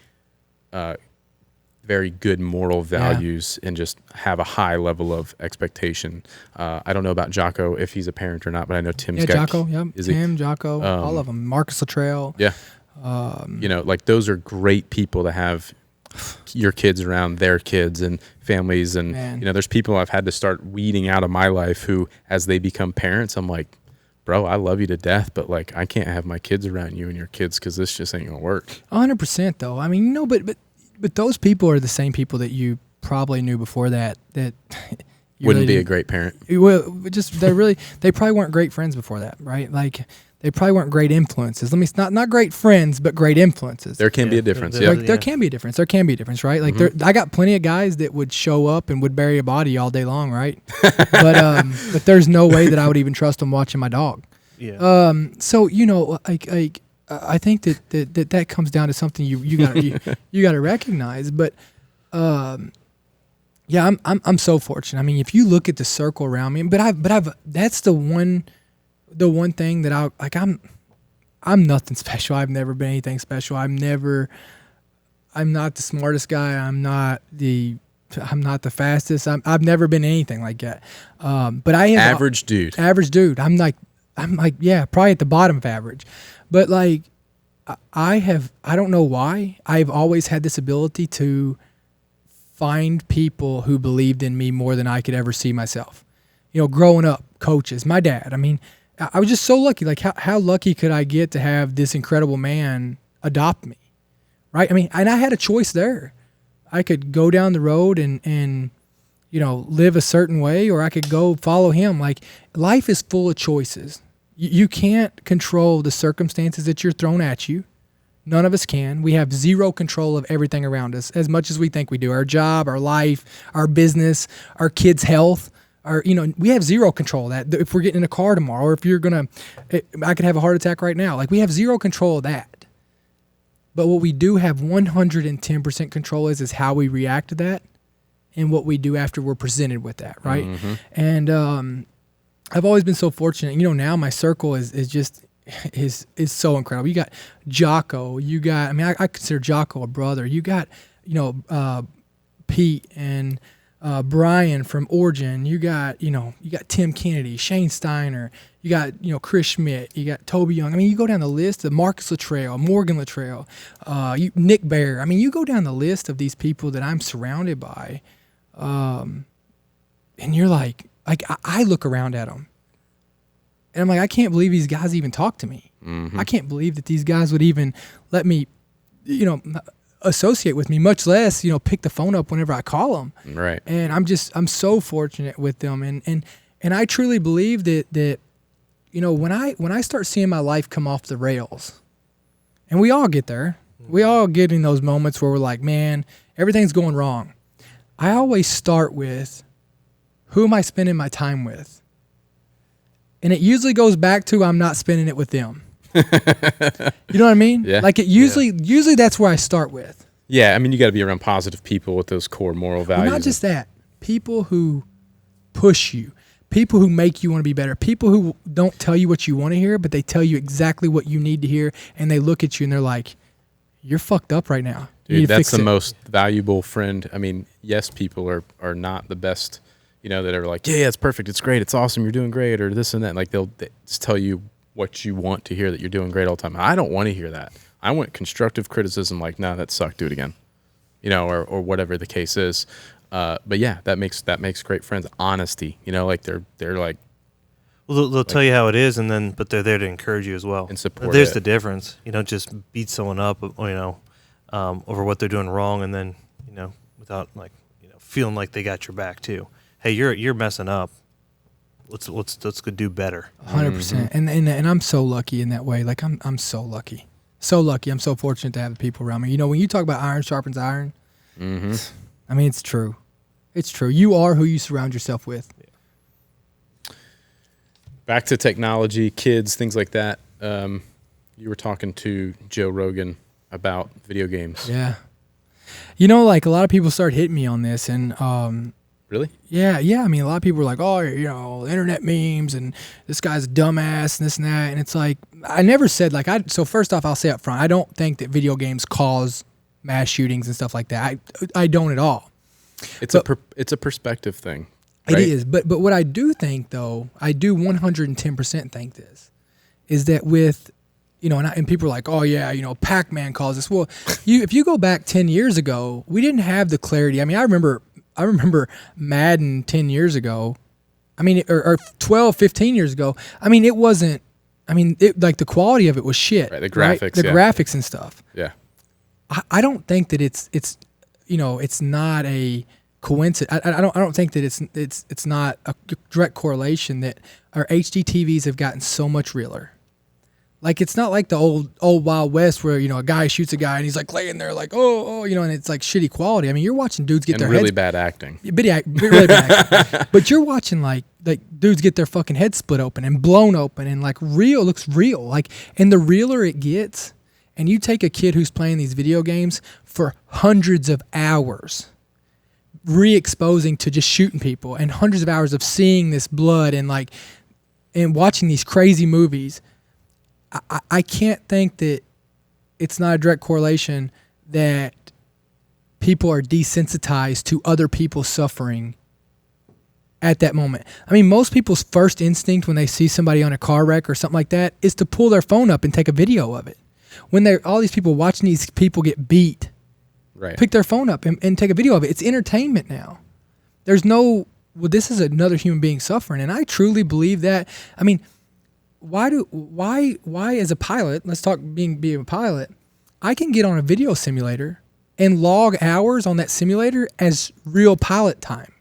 good moral values and just have a high level of expectation. I don't know about Jocko if he's a parent or not, but I know Tim's got Jocko, Tim, Jocko, all of them. Marcus Luttrell. Yeah. Like those are great people to have your kids around their kids and families. And, there's people I've had to start weeding out of my life who, as they become parents, I'm like, bro, I love you to death, but like, I can't have my kids around you and your kids because this just ain't gonna work. 100% though. I mean, but those people are the same people that you probably knew before that wouldn't be a great parent. Well, they probably weren't great friends before that, right? Like they probably weren't great influences. Not great friends, but great influences. There can be a difference. There can be a difference. There can be a difference, right? Like I got plenty of guys that would show up and would bury a body all day long, right? But there's no way that I would even trust them watching my dog. Yeah. So I think that comes down to something you got to recognize. But I'm so fortunate. I mean, if you look at the circle around me, that's the one thing that I'm nothing special. I've never been anything special. I'm not the smartest guy. I'm not the fastest. I've never been anything like that. But I am average dude. Average dude. I'm like, probably at the bottom of average. But like, I don't know why, I've always had this ability to find people who believed in me more than I could ever see myself. Growing up, coaches, my dad, I mean, I was just so lucky. Like how lucky could I get to have this incredible man adopt me? Right. I mean, and I had a choice there. I could go down the road and live a certain way, or I could go follow him. Like life is full of choices. You can't control the circumstances that you're thrown at you. None of us can. We have zero control of everything around us, as much as we think we do. Our job, our life, our business, our kids' health. We have zero control of that. If we're getting in a car tomorrow, or if I could have a heart attack right now. Like we have zero control of that. But what we do have 110% control is how we react to that, and what we do after we're presented with that, right? Mm-hmm. And I've always been so fortunate. Now my circle is so incredible. You got Jocko. I consider Jocko a brother. You got, Pete and Brian from Origin. You got Tim Kennedy, Shane Steiner. You got, Chris Schmidt. You got Toby Young. I mean, you go down the list of Marcus Luttrell, Morgan Luttrell, Nick Bear. I mean, you go down the list of these people that I'm surrounded by, and you're like I look around at them, and I'm like, I can't believe these guys even talk to me. Mm-hmm. I can't believe that these guys would even let me, associate with me, much less, pick the phone up whenever I call them. Right. And I'm so fortunate with them. And I truly believe that, when I start seeing my life come off the rails, and we all get there, we all get in those moments where we're like, man, everything's going wrong. I always start with, who am I spending my time with? And it usually goes back to, I'm not spending it with them. You know what I mean? Yeah. Like usually that's where I start with. Yeah, I mean, you got to be around positive people with those core moral values. Well, not just that. People who push you. People who make you want to be better. People who don't tell you what you want to hear, but they tell you exactly what you need to hear, and they look at you and they're like, you're fucked up right now. Dude, that's the most valuable friend. I mean, yes, people are not the best, that are like, yeah, it's perfect, it's great, it's awesome, you're doing great, or this and that. Like, they just tell you what you want to hear, that you're doing great all the time. I don't want to hear that. I want constructive criticism, like, nah, that sucked, do it again, or whatever the case is. But yeah, that makes great friends. Honesty, like they're like, well, they'll tell you how it is, but they're there to encourage you as well and support. There's it. the difference. You don't just beat someone up, over what they're doing wrong, and then without feeling like they got your back too. Hey, you're messing up. Let's go do better. 100%. And I'm so lucky in that way. Like I'm so lucky. So lucky. I'm so fortunate to have the people around me. When you talk about iron sharpens iron, I mean, it's true. It's true. You are who you surround yourself with. Yeah. Back to technology, kids, things like that. You were talking to Joe Rogan about video games. Yeah. Like a lot of people started hitting me on this, and really? Yeah. I mean, a lot of people were like, "Oh, internet memes, and this guy's a dumbass, and this and that." And it's like, I never said So first off, I'll say up front, I don't think that video games cause mass shootings and stuff like that. I don't at all. It's a perspective thing. Right? It is, but what I do think, though, I do 110% think this is that with and people are like, "Oh yeah, Pac-Man caused this." Well, if you go back 10 years ago, we didn't have the clarity. I mean, I remember Madden 10 years ago. I mean, or 12, 15 years ago. I mean, it wasn't. I mean, the quality of it was shit. Right, the graphics, right? The graphics and stuff. Yeah. I don't think that it's not a coincidence. I don't think that it's not a direct correlation that our HD TVs have gotten so much realer. Like, it's not like the old Wild West where, a guy shoots a guy and he's like laying there like, and it's like shitty quality. I mean, you're watching dudes get their really heads... bad acting. Really bad acting. But you're watching like dudes get their fucking head split open and blown open and looks real. Like, and the realer it gets, and you take a kid who's playing these video games for hundreds of hours, re-exposing to just shooting people, and hundreds of hours of seeing this blood and watching these crazy movies. I can't think that it's not a direct correlation that people are desensitized to other people's suffering at that moment. I mean, most people's first instinct when they see somebody on a car wreck or something like that is to pull their phone up and take a video of it. When all these people watching these people get beat, right, pick their phone up and take a video of it. It's entertainment now. There's this is another human being suffering, and I truly believe that. I mean, why as a pilot, let's talk being a pilot, I can get on a video simulator and log hours on that simulator as real pilot time.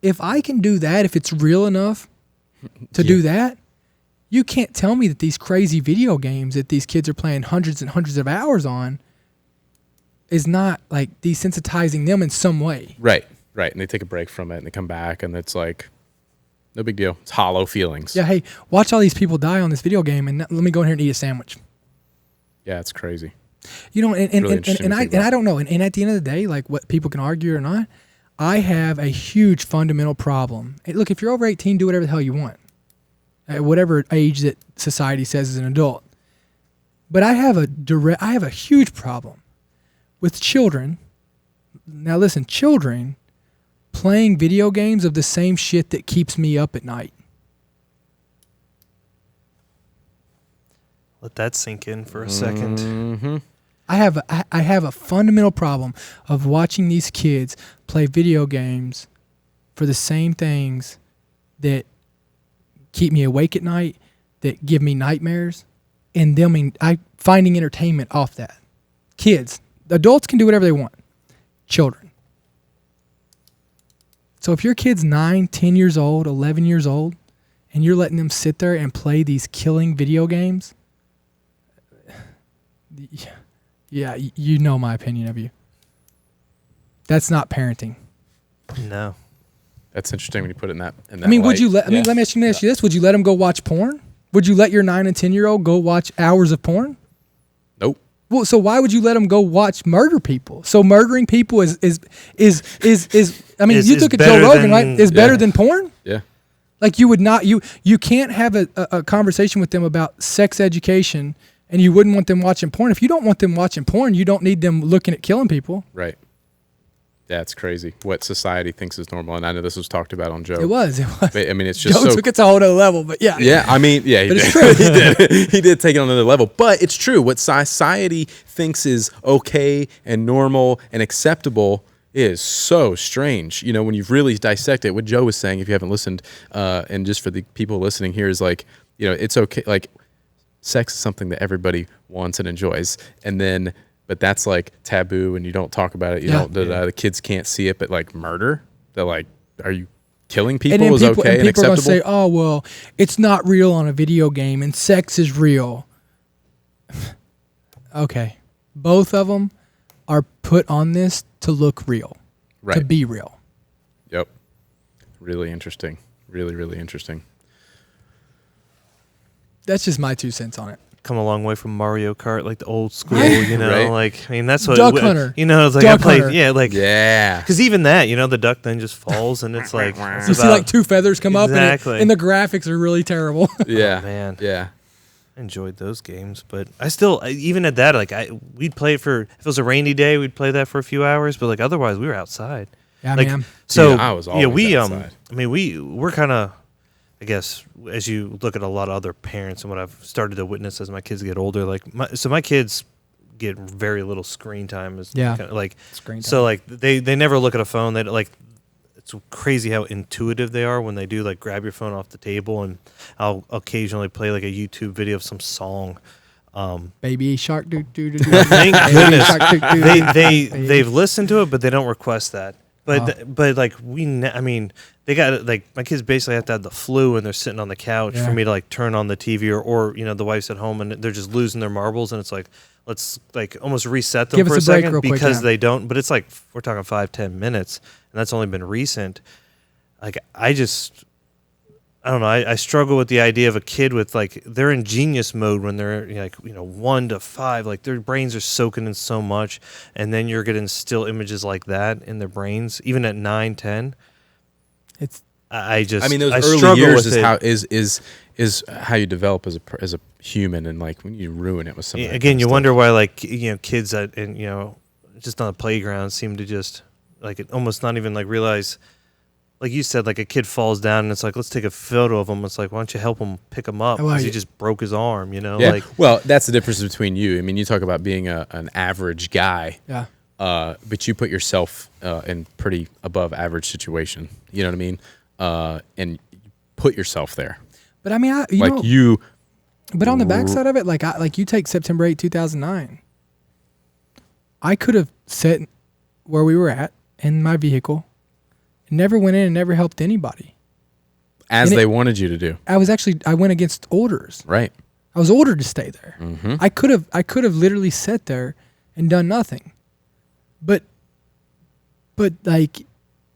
If I can do that, if it's real enough to do that, you can't tell me that these crazy video games that these kids are playing hundreds and hundreds of hours on is not desensitizing them in some way. Right. And they take a break from it and they come back and it's like, no big deal. It's hollow feelings. Yeah, hey, watch all these people die on this video game, and let me go in here and eat a sandwich. Yeah, it's crazy. And I don't know. And at the end of the day, what people can argue or not, I have a huge fundamental problem. Look, if you're over 18, do whatever the hell you want, at whatever age that society says is an adult. But I have a huge problem with children. Now listen, children playing video games of the same shit that keeps me up at night. Let that sink in for a second. Mm-hmm. I have a fundamental problem of watching these kids play video games for the same things that keep me awake at night, that give me nightmares, and finding entertainment off that. Kids, adults can do whatever they want. Children. So if your kid's 9, 10 years old, 11 years old, and you're letting them sit there and play these killing video games, yeah, you know my opinion of you. That's not parenting. No. That's interesting when you put it in that I mean, light. let me ask you this. Would you let them go watch porn? Would you let your 9 and 10-year-old go watch hours of porn? Nope. Well, so why would you let them go watch murder people? So murdering people is I mean, you look at Joe Rogan, right? Is better than porn? Yeah. Like, you would not, you can't have a conversation with them about sex education, and you wouldn't want them watching porn. If you don't want them watching porn, you don't need them looking at killing people. Right. Yeah, it's crazy what society thinks is normal. And I know this was talked about on Joe. It was. I mean, it's just Joe took it to a whole other level, but yeah. Yeah, I mean, yeah, he but did. It's true. He did take it on another level. But it's true. What society thinks is okay and normal and acceptable is so strange. When you really dissect it, what Joe was saying, if you haven't listened, and just for the people listening here, is it's okay. Like, sex is something that everybody wants and enjoys. And then but that's like taboo and you don't talk about it. You don't. The kids can't see it, but like murder, they're like, are you killing people is okay and acceptable? People are going to say, oh, well, it's not real on a video game and sex is real. Okay. Both of them are put on this to look real, to be real. Yep. Really interesting. Really, really interesting. That's just my 2 cents on it. Come a long way from Mario Kart, like the old school, Right. you know, Right. like, I mean, that's what, Duck Hunter. you know, it's like Duck I played, Hunter. yeah, like, Yeah. because even that, you know, the duck then just falls and it's like, it's You see about- like 2 feathers come up Exactly. and the graphics are really terrible. Yeah. Oh, man. Yeah. I enjoyed those games, but I still, even at that, like, we'd play it for, if it was a rainy day, we'd play that for a few hours, but like, otherwise, we were outside. Yeah, Like, man. so, Yeah, I was always outside. I mean, we're kind of, I guess, as you look at a lot of other parents and what I've started to witness as my kids get older, like, my kids get very little screen time. Like, Screen time. so like they never look at a phone. They like, it's crazy how intuitive they are when they do like grab your phone off the table, and I'll occasionally play like a YouTube video of some song. Baby shark doo doo doo doo. Thank Baby goodness shark, doo, doo, doo. they've listened to it, but they don't request that. But like I mean, they got like my kids basically have to have the flu, and they're sitting on the couch for me to like turn on the TV, or you know the wife's at home and they're just losing their marbles, and it's like let's like almost reset them Give for us a a break second real quick, because yeah. they don't. But it's like we're talking 5-10 minutes, and that's only been recent. Like I don't know. I struggle with the idea of a kid with like they're in genius mode when they're like 1 to 5. Like their brains are soaking in so much, and then you're getting still images like that in their brains, even at 9, 10. It's I mean, those early struggle years with is it. how you develop as a human, and like when you ruin it with something. Again, you wonder why like kids that and just on the playground seem to just like it almost not even like realize. Like you said, like a kid falls down and it's like, let's take a photo of him. It's like, why don't you help him pick him up? Because he just broke his arm, Yeah. Like, well, that's the difference between you. I mean, you talk about being an average guy. yeah. But you put yourself in pretty above average situation. You know what I mean? And you put yourself there. But I mean, But on the backside of it, like you take September 8, 2009. I could have sat where we were at in my vehicle. Never went in and never helped anybody. As they wanted you to do. I went against orders. Right. I was ordered to stay there. Mm-hmm. I could have literally sat there and done nothing. But like,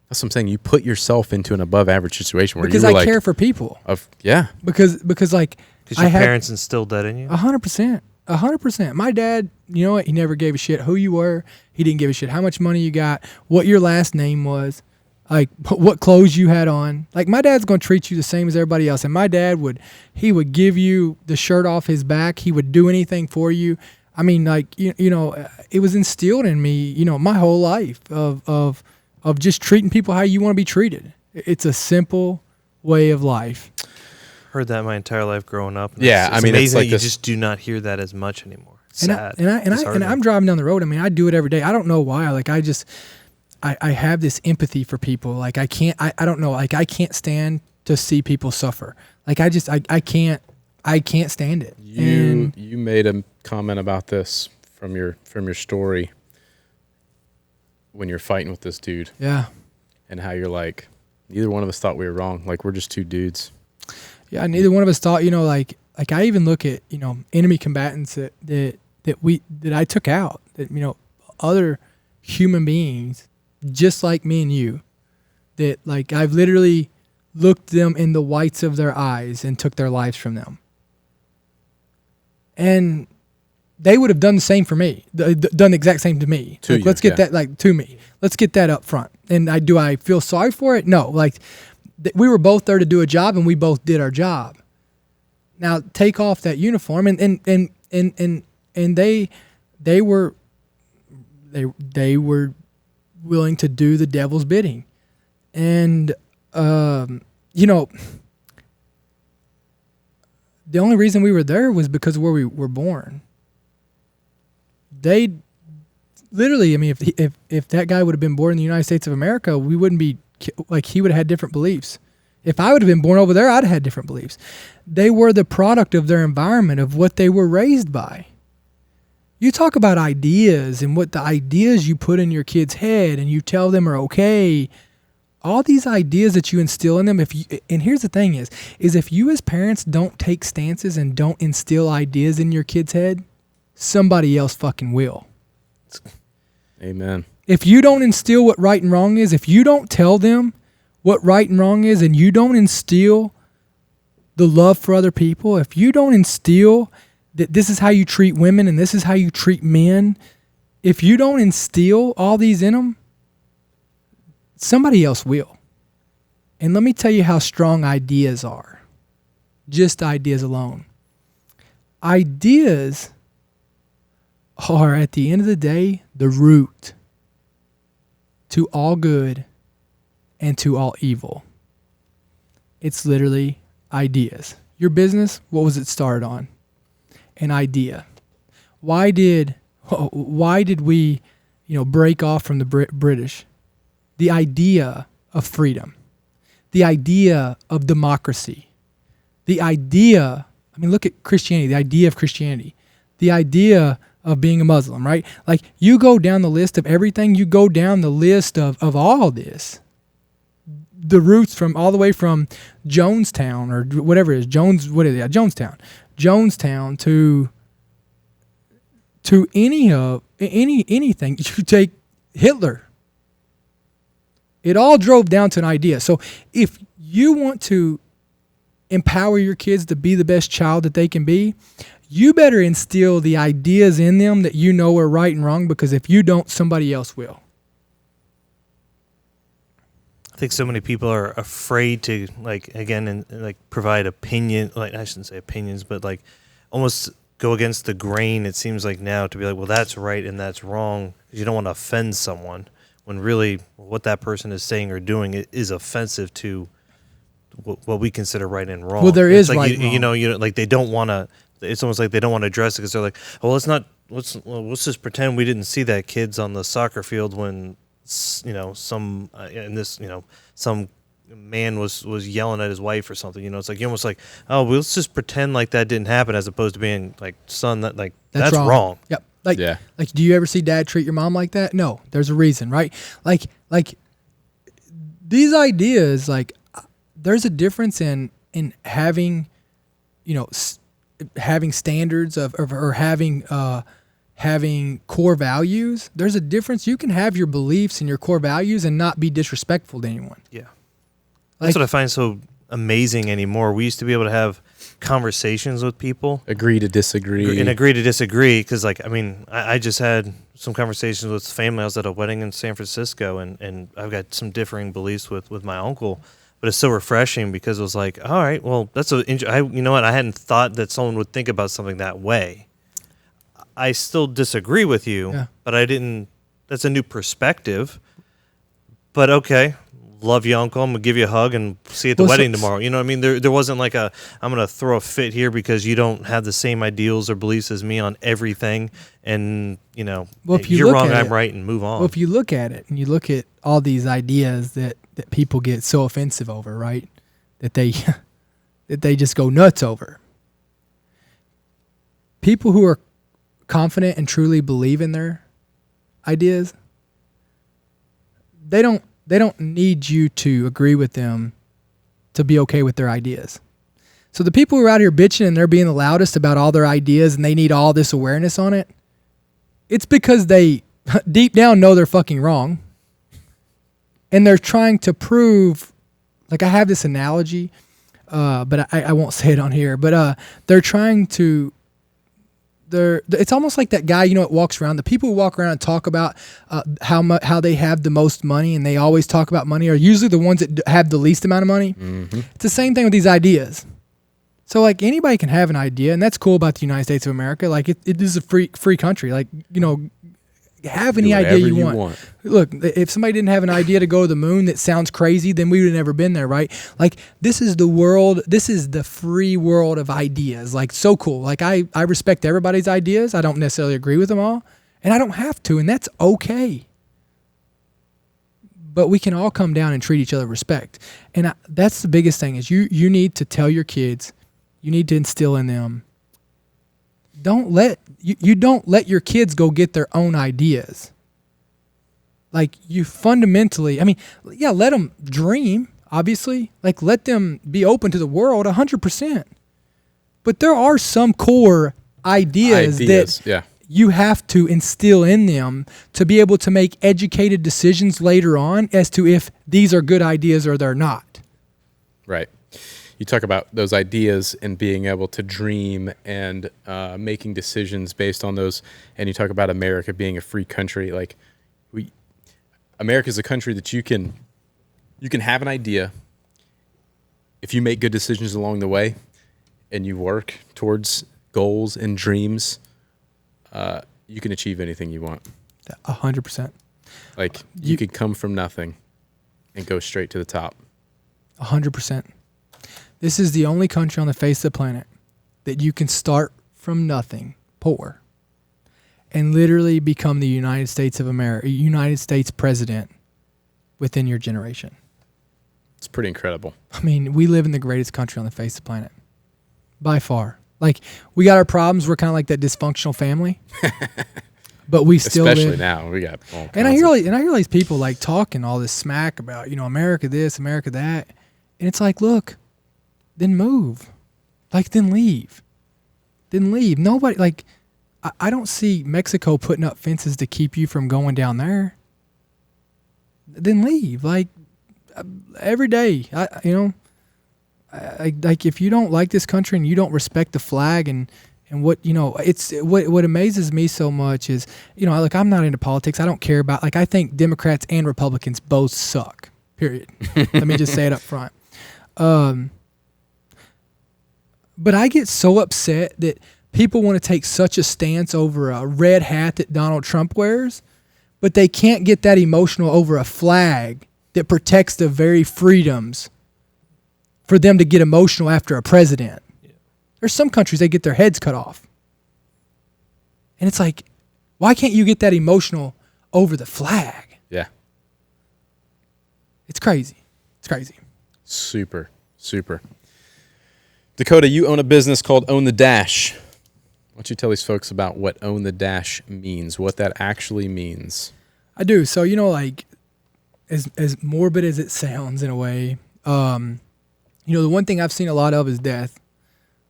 That's what I'm saying. You put yourself into an above average situation where because you were I care for people. Because like your parents instilled that in you. 100%. 100%. My dad, you know what? He never gave a shit who you were. He didn't give a shit how much money you got, what your last name was. Like what clothes you had on. Like my dad's going to treat you the same as everybody else. And my dad would give you the shirt off his back. He would do anything for you. I mean, like, it was instilled in me, my whole life of just treating people how you want to be treated. It's a simple way of life. Heard that my entire life growing up. And Yeah, it's I mean, amazing it's like that you this- just do not hear that as much anymore. It's And sad. and I'm driving down the road. I mean, I do it every day. I don't know why. Like I have this empathy for people. Like I don't know. Like I can't stand to see people suffer. Like I can't stand it. You made a comment about this from your story when you're fighting with this dude. Yeah. And how you're like, neither one of us thought we were wrong. Like we're just two dudes. Yeah, neither one of us thought, like I even look at, enemy combatants that I took out, that, other human beings just like me and you, that like I've literally looked them in the whites of their eyes and took their lives from them. And they would have done the same for me, done the exact same to me. To like, you, let's get yeah. that, like, to me. Let's get that up front. And do I feel sorry for it? No. Like, we were both there to do a job, and we both did our job. Now, take off that uniform, and they were willing to do the devil's bidding. And, the only reason we were there was because of where we were born. They literally, I mean, if that guy would have been born in the United States of America, we wouldn't be, like, he would have had different beliefs. If I would have been born over there, I'd have had different beliefs. They were the product of their environment, of what they were raised by. You talk about ideas and what the ideas you put in your kid's head and you tell them are okay. All these ideas that you instill in them, and here's the thing is if you as parents don't take stances and don't instill ideas in your kid's head, somebody else fucking will. Amen. If you don't instill what right and wrong is, if you don't tell them what right and wrong is, and you don't instill the love for other people, if you don't instill that this is how you treat women and this is how you treat men, if you don't instill all these in them, somebody else will. And let me tell you how strong ideas are. Just ideas alone. Ideas are, at the end of the day, the root to all good and to all evil. It's literally ideas. Your business, what was it started on? An idea. Why did we, break off from the British? The idea of freedom, the idea of democracy, the idea, look at Christianity, the idea of Christianity, the idea of being a Muslim, right? Like, you go down the list of everything, you go down the list of all this. The roots from all the way from Jonestown or whatever it is, Jonestown to anything. You take Hitler. It all drove down to an idea. So if you want to empower your kids to be the best child that they can be, you better instill the ideas in them that you know are right and wrong, because if you don't, somebody else will. I think so many people are afraid to, provide opinion. I shouldn't say opinions, but almost go against the grain. It seems like now to be like, well, that's right and that's wrong, because you don't want to offend someone, when really what that person is saying or doing is offensive to what we consider right and wrong. Well, there is right and wrong. They don't want to. It's almost like they don't want to address it because they're like, oh, let's just pretend we didn't see that kids on the soccer field when some man was yelling at his wife or something. It's like, you're almost like, oh, well, let's just pretend like that didn't happen, as opposed to being like, son, that's wrong. Yep. Do you ever see dad treat your mom like that? No, there's a reason, right? Like these ideas, there's a difference in having, having standards or having core values. There's a difference. You can have your beliefs and your core values and not be disrespectful to anyone. Yeah. That's what I find so amazing anymore. We used to be able to have conversations with people. Agree to disagree. Because, I just had some conversations with family. I was at a wedding in San Francisco, and I've got some differing beliefs with my uncle. But it's so refreshing because it was like, all right, well, that's you know what? I hadn't thought that someone would think about something that way. I still disagree with you, but I didn't. That's a new perspective. But okay, love you, uncle. I'm gonna give you a hug and see you at the wedding tomorrow. You know what I mean? There wasn't like I'm gonna throw a fit here because you don't have the same ideals or beliefs as me on everything, and if you're wrong, I'm right, and move on. Well, if you look at it and you look at all these ideas that people get so offensive over, right? That they just go nuts over. People who are confident and truly believe in their ideas, they don't need you to agree with them to be okay with their ideas. So the people who are out here bitching and they're being the loudest about all their ideas and they need all this awareness on it, it's because they deep down know they're fucking wrong. And they're trying to prove, I have this analogy, but I won't say it on here, but they're trying to, it's almost like that guy, walks around. The people who walk around and talk about how they have the most money and they always talk about money are usually the ones that have the least amount of money. Mm-hmm. It's the same thing with these ideas. So anybody can have an idea, and that's cool about the United States of America. It is a free country. Have any idea you want. Look, if somebody didn't have an idea to go to the moon that sounds crazy, then we would have never been there, right? This is the world. This is the free world of ideas. So cool. I respect everybody's ideas. I don't necessarily agree with them all, and I don't have to, and that's okay. But we can all come down and treat each other with respect. And that's the biggest thing is you need to tell your kids, you need to instill in them you don't let your kids go get their own ideas. Like, you fundamentally, I mean, yeah, let them dream, obviously. Like, let them be open to the world 100%. But there are some core ideas that yeah. you have to instill in them to be able to make educated decisions later on as to if these are good ideas or they're not. Right. You talk about those ideas and being able to dream and making decisions based on those. And you talk about America being a free country. Like, America is a country that you can have an idea if you make good decisions along the way and you work towards goals and dreams. You can achieve anything you want. 100%. Like, you could come from nothing and go straight to the top. 100%. This is the only country on the face of the planet that you can start from nothing, poor, and literally become the United States of America, United States president within your generation. It's pretty incredible. I mean, we live in the greatest country on the face of the planet, by far. Like, we got our problems. We're kind of like that dysfunctional family, but we still especially live. Now we got all And I hear these people like talking all this smack about, America this, America that, and it's like, look, then move, like, then leave. Nobody, like, I don't see Mexico putting up fences to keep you from going down there. Then leave, like, every day. Like, if you don't like this country and you don't respect the flag and what, it's what amazes me so much is, like, I'm not into politics. I don't care about, like, I think Democrats and Republicans both suck, period. Let me just say it up front. But I get so upset that people want to take such a stance over a red hat that Donald Trump wears, but they can't get that emotional over a flag that protects the very freedoms for them to get emotional after a president. Yeah. There's some countries they get their heads cut off. And it's like, why can't you get that emotional over the flag? Yeah. It's crazy. It's crazy. Super. Dakota, you own a business called Own the Dash. Why don't you tell these folks about what Own the Dash means, what that actually means? I do. So, like, as morbid as it sounds in a way, the one thing I've seen a lot of is death.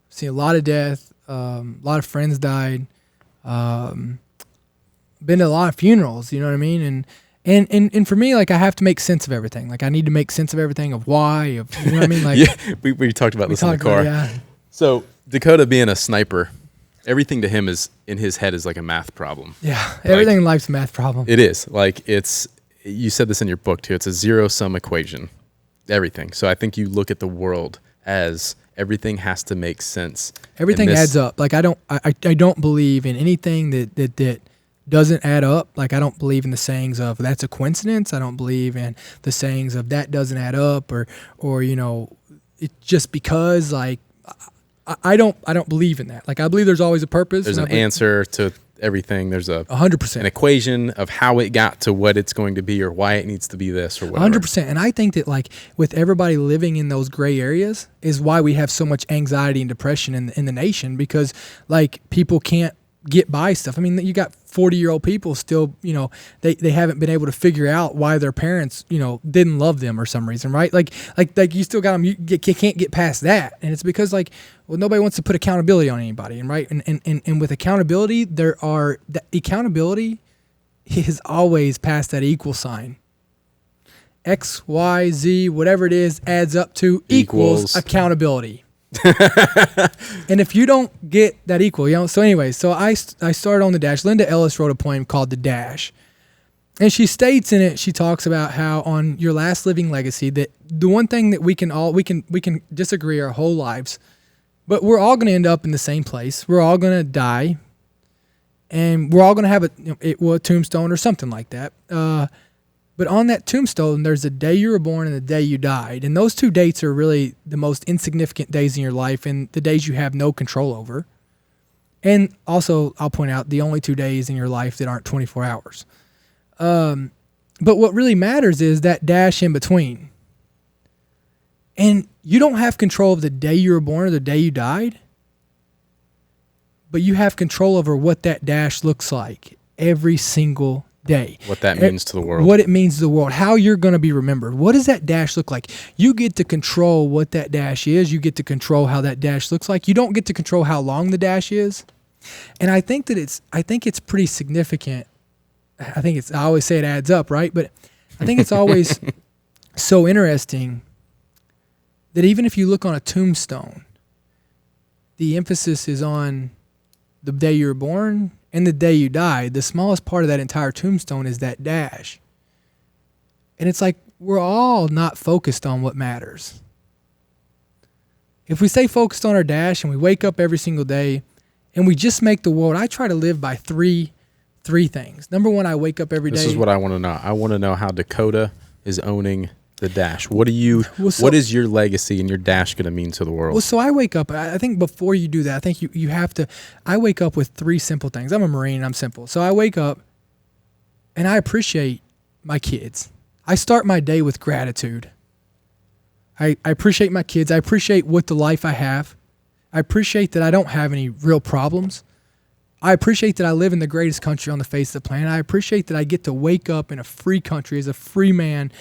I've seen a lot of death. A lot of friends died. Been to a lot of funerals, you know what I mean? And for me, like, I have to make sense of everything. Like, I need to make sense of everything, of why, you know what I mean? Like, yeah, we talked about this in the car. Yeah. So Dakota being a sniper, everything to him is in his head is like a math problem. Yeah, everything in life's a math problem. It is. Like, you said this in your book too. It's a zero-sum equation. Everything. So I think you look at the world as everything has to make sense. Everything adds up. Like, I don't believe in anything that doesn't add up. Like, I don't believe in the sayings of that's a coincidence. I don't believe in the sayings of that doesn't add up or it just because, like, I don't believe in that. Like, I believe there's always a purpose. There's an answer to everything. There's 100%. An equation of how it got to what it's going to be or why it needs to be this or whatever. 100%. And I think that, like, with everybody living in those gray areas is why we have so much anxiety and depression in the nation, because, like, people can't get by stuff. I mean, you got 40-year-old people still, they haven't been able to figure out why their parents, didn't love them or some reason, right? Like you still got them, you can't get past that. And it's because, like, well, nobody wants to put accountability on anybody, right? And with accountability, accountability is always past that equal sign. X, Y, Z, whatever it is, adds up to equals accountability. And if you don't get that equal, so anyway, so I started On the Dash. Linda Ellis wrote a poem called The Dash, and she states in it, she talks about how on your last living legacy, that the one thing that we can disagree our whole lives, but we're all going to end up in the same place. We're all going to die, and we're all going to have a tombstone or something like that. But on that tombstone, there's the day you were born and the day you died. And those two dates are really the most insignificant days in your life and the days you have no control over. And also, I'll point out, the only 2 days in your life that aren't 24 hours. But what really matters is that dash in between. And you don't have control of the day you were born or the day you died. but you have control over what that dash looks like every single day. What that means to the world. What it means to the world. How you're going to be remembered. What does that dash look like? You get to control what that dash is. You get to control how that dash looks like. You don't get to control how long the dash is. And I think it's pretty significant. I always say it adds up, right? But I think it's always so interesting that even if you look on a tombstone, the emphasis is on the day you were born and the day you died. The smallest part of that entire tombstone is that dash. And it's like we're all not focused on what matters. If we stay focused on our dash and we wake up every single day and we just make the world, I try to live by three things. Number one, I wake up every day. This is what I want to know. I want to know how Dakota is owning the dash. What is your legacy and your dash going to mean to the world? Well, so I wake up, I think before you do that, I think you have to, I wake up with three simple things. I'm a Marine and I'm simple. So I wake up and I appreciate my kids. I start my day with gratitude. I appreciate my kids. I appreciate what the life I have. I appreciate that I don't have any real problems. I appreciate that I live in the greatest country on the face of the planet. I appreciate that I get to wake up in a free country as a free man,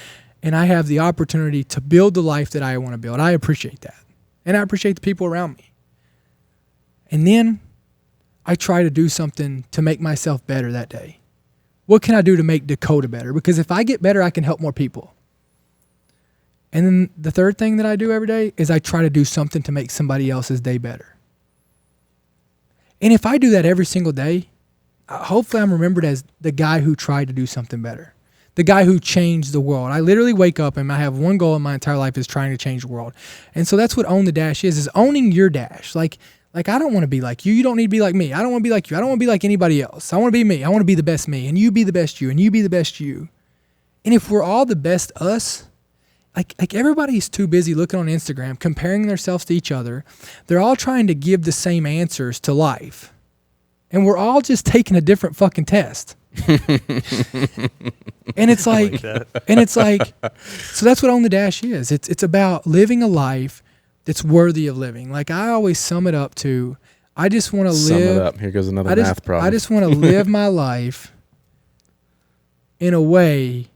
and I have the opportunity to build the life that I want to build. I appreciate that. And I appreciate the people around me. And then I try to do something to make myself better that day. What can I do to make Dakota better? Because if I get better, I can help more people. And then the third thing that I do every day is I try to do something to make somebody else's day better. And if I do that every single day, hopefully I'm remembered as the guy who tried to do something better. The guy who changed the world. I literally wake up and I have one goal in my entire life is trying to change the world. And so that's what Own the Dash is owning your dash. Like I don't want to be like you. You don't need to be like me. I don't want to be like you. I don't want to be like anybody else. I want to be me. I want to be the best me. And you be the best you. And you be the best you. And if we're all the best us, like everybody's too busy looking on Instagram, comparing themselves to each other. They're all trying to give the same answers to life. And we're all just taking a different fucking test. And it's like, so that's what Own the Dash is. It's about living a life that's worthy of living. Like I always sum it up to, I just want to live. Sum it up. Here goes another math problem. I just want to live my life in a way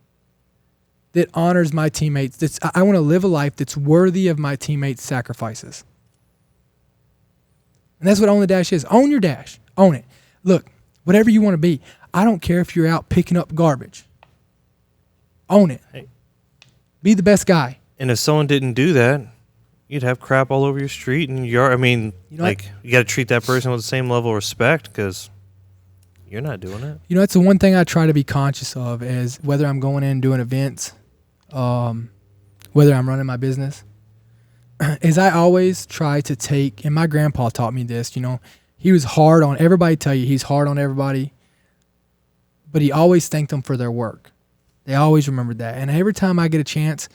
that honors my teammates. I want to live a life that's worthy of my teammates' sacrifices. And that's what Own the Dash is. Own your dash. Own it. Look, whatever you want to be. I don't care if you're out picking up garbage. Own it. Hey. Be the best guy. And if someone didn't do that, you'd have crap all over your street and you got to treat that person with the same level of respect because you're not doing it. You know, that's the one thing I try to be conscious of is whether I'm going in and doing events, whether I'm running my business, is I always try to take, and my grandpa taught me this, you know, he was hard on everybody, tell you he's hard on everybody, but he always thanked them for their work. They always remembered that. And every time I get a chance,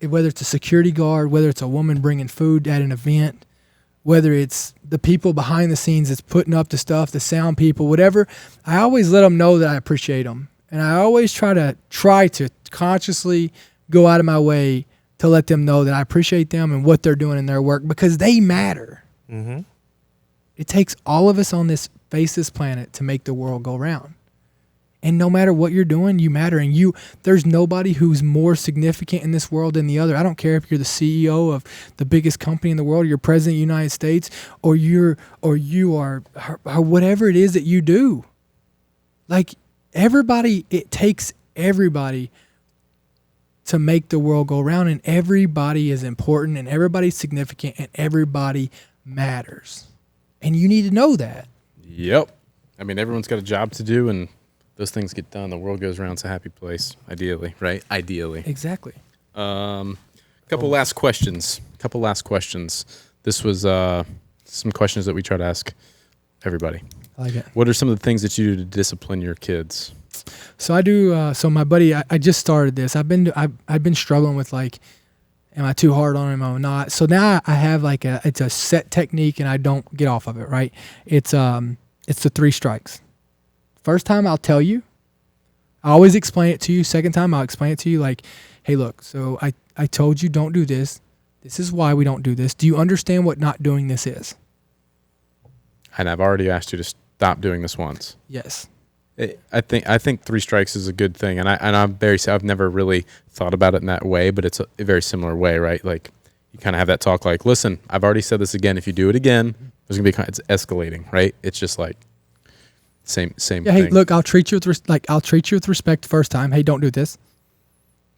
whether it's a security guard, whether it's a woman bringing food at an event, whether it's the people behind the scenes that's putting up the stuff, the sound people, whatever, I always let them know that I appreciate them. And I always try to consciously go out of my way to let them know that I appreciate them and what they're doing in their work because they matter. Mm-hmm. It takes all of us on this planet to make the world go round. And no matter what you're doing, you matter. And there's nobody who's more significant in this world than the other. I don't care if you're the CEO of the biggest company in the world, you're president of the United States, or you are whatever it is that you do. Like everybody, it takes everybody to make the world go round, and everybody is important, and everybody's significant, and everybody matters. And you need to know that. Yep. I mean, everyone's got a job to do, and those things get done. The world goes around. It's a happy place, ideally, right? Ideally. Exactly. Couple last questions. This was some questions that we try to ask everybody. I like it. What are some of the things that you do to discipline your kids? So I do. So my buddy, I just started this. I've been struggling with like, am I too hard on him? Am I not? So now I have it's a set technique, and I don't get off of it. Right? It's the 3 strikes. First time I'll tell you. I always explain it to you. Second time I'll explain it to you like, hey, look, so I told you don't do this. This is why we don't do this. Do you understand what not doing this is? and I've already asked you to stop doing this once. Yes. I think 3 strikes is a good thing, and I've never really thought about it in that way, but it's a very similar way, right? Like you kind of have that talk, like, listen, I've already said this again. If you do it again, there's gonna be it's escalating, right? It's just like same. Yeah, hey, look, I'll treat you with respect first time. Hey, don't do this.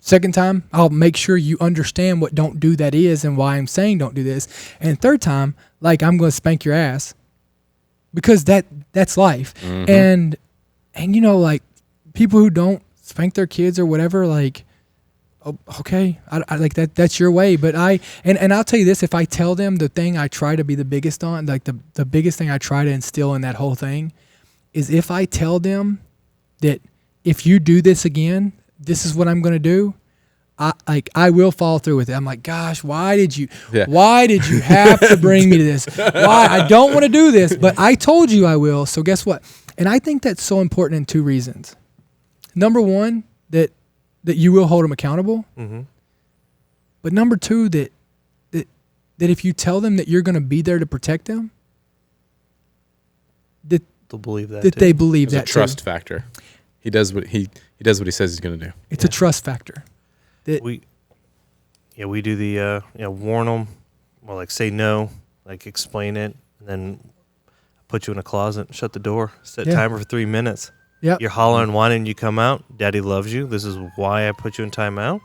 Second time, I'll make sure you understand what don't do that is and why I'm saying don't do this. And third time, like, I'm going to spank your ass because that's life. Mm-hmm. And you know, like, people who don't spank their kids or whatever, like, okay, I like that. That's your way. But and I'll tell you this: if I tell them the thing I try to be the biggest on, like the biggest thing I try to instill in that whole thing, is if I tell them that if you do this again, this is what I'm going to do. I will follow through with it. I'm like, gosh, why did you have to bring me to this? Why? I don't want to do this, but I told you I will. So guess what? And I think that's so important in 2 reasons. Number 1, that you will hold them accountable. Mm-hmm. But number 2, that if you tell them that you're going to be there to protect them, that they'll believe that. That they believe that. It's a trust factor. He does what he says he's going to do. It's a trust factor. We do the warn them, or like say no, like explain it, and then put you in a closet, shut the door, set timer for 3 minutes. Yeah, you're hollering, whining, you come out. Daddy loves you. This is why I put you in timeout.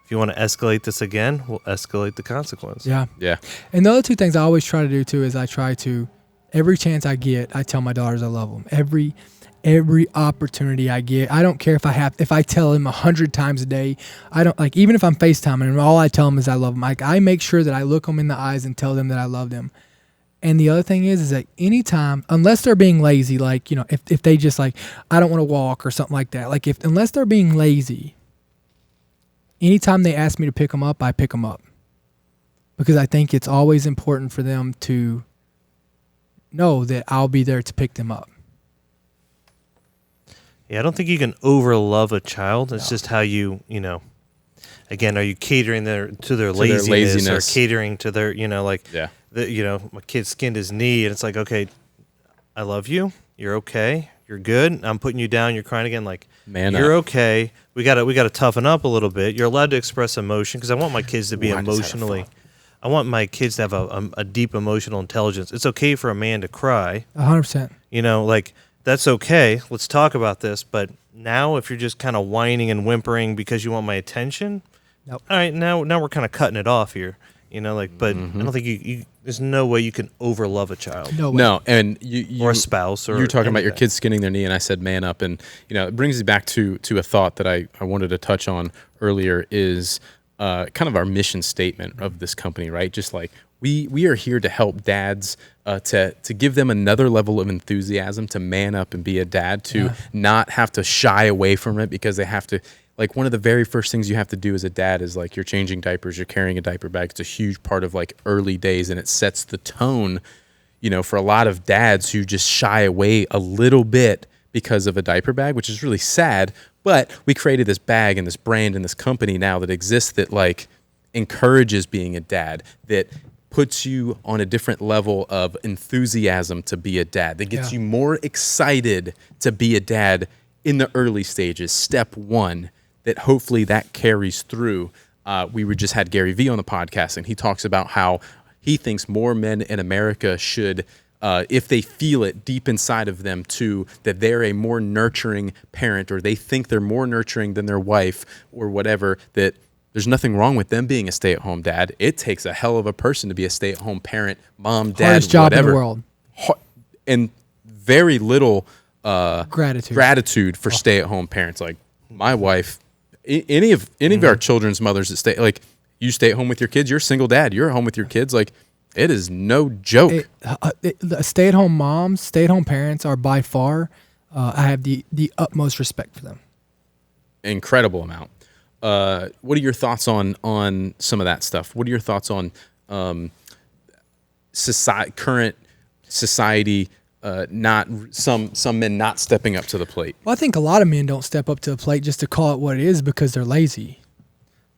If you want to escalate this again, we'll escalate the consequence. Yeah. Yeah. And the other 2 things I always try to do too is I try to, every chance I get, I tell my daughters I love them. Every opportunity I get, I don't care if I tell them 100 times a day. I don't, like, even if I'm FaceTiming and all I tell them is I love them. Like, I make sure that I look them in the eyes and tell them that I love them. And the other thing is that anytime, unless they're being lazy, like, you know, if they just like, I don't want to walk or something like that. Like, unless they're being lazy, anytime they ask me to pick them up, I pick them up. Because I think it's always important for them to know that I'll be there to pick them up. Yeah, I don't think you can overlove a child. It's just how you again, are you catering to their laziness or catering to their, my kid skinned his knee and it's like, okay, I love you. You're okay. You're good. I'm putting you down. You're crying again. Like, man, you're okay. We got to toughen up a little bit. You're allowed to express emotion because I want my kids to be emotionally. I want my kids to have a deep emotional intelligence. It's okay for a man to cry. 100%. Like, that's okay. Let's talk about this. But now, if you're just kind of whining and whimpering because you want my attention, nope. All right, now we're kind of cutting it off here. But mm-hmm. I don't think you there's no way you can overlove a child. No, and you or a spouse or you're talking anything. about your kids skinning their knee, and I said man up, and it brings me back to a thought that I wanted to touch on earlier is kind of our mission statement of this company, right? Just like we are here to help dads to give them another level of enthusiasm to man up and be a dad, to not have to shy away from it because they have to. Like, one of the very first things you have to do as a dad is, like, you're changing diapers, you're carrying a diaper bag. It's a huge part of, like, early days, and it sets the tone, for a lot of dads who just shy away a little bit because of a diaper bag, which is really sad. But we created this bag and this brand and this company now that exists that, like, encourages being a dad, that puts you on a different level of enthusiasm to be a dad, that gets you more excited to be a dad in the early stages, step 1. That hopefully that carries through. We just had Gary Vee on the podcast, and he talks about how he thinks more men in America should, if they feel it deep inside of them too, that they're a more nurturing parent, or they think they're more nurturing than their wife or whatever, that there's nothing wrong with them being a stay-at-home dad. It takes a hell of a person to be a stay-at-home parent, mom, dad, hardest job whatever. In the world. And very little gratitude for stay-at-home parents. Like my wife, any of our children's mothers that stay, like, you stay at home with your kids, you're a single dad, you're at home with your kids, like, it is no joke. Stay-at-home moms, stay-at-home parents are by far, I have the utmost respect for them. Incredible amount. What are your thoughts on some of that stuff? What are your thoughts on current society? Not some men not stepping up to the plate. Well, I think a lot of men don't step up to the plate just to call it what it is because they're lazy.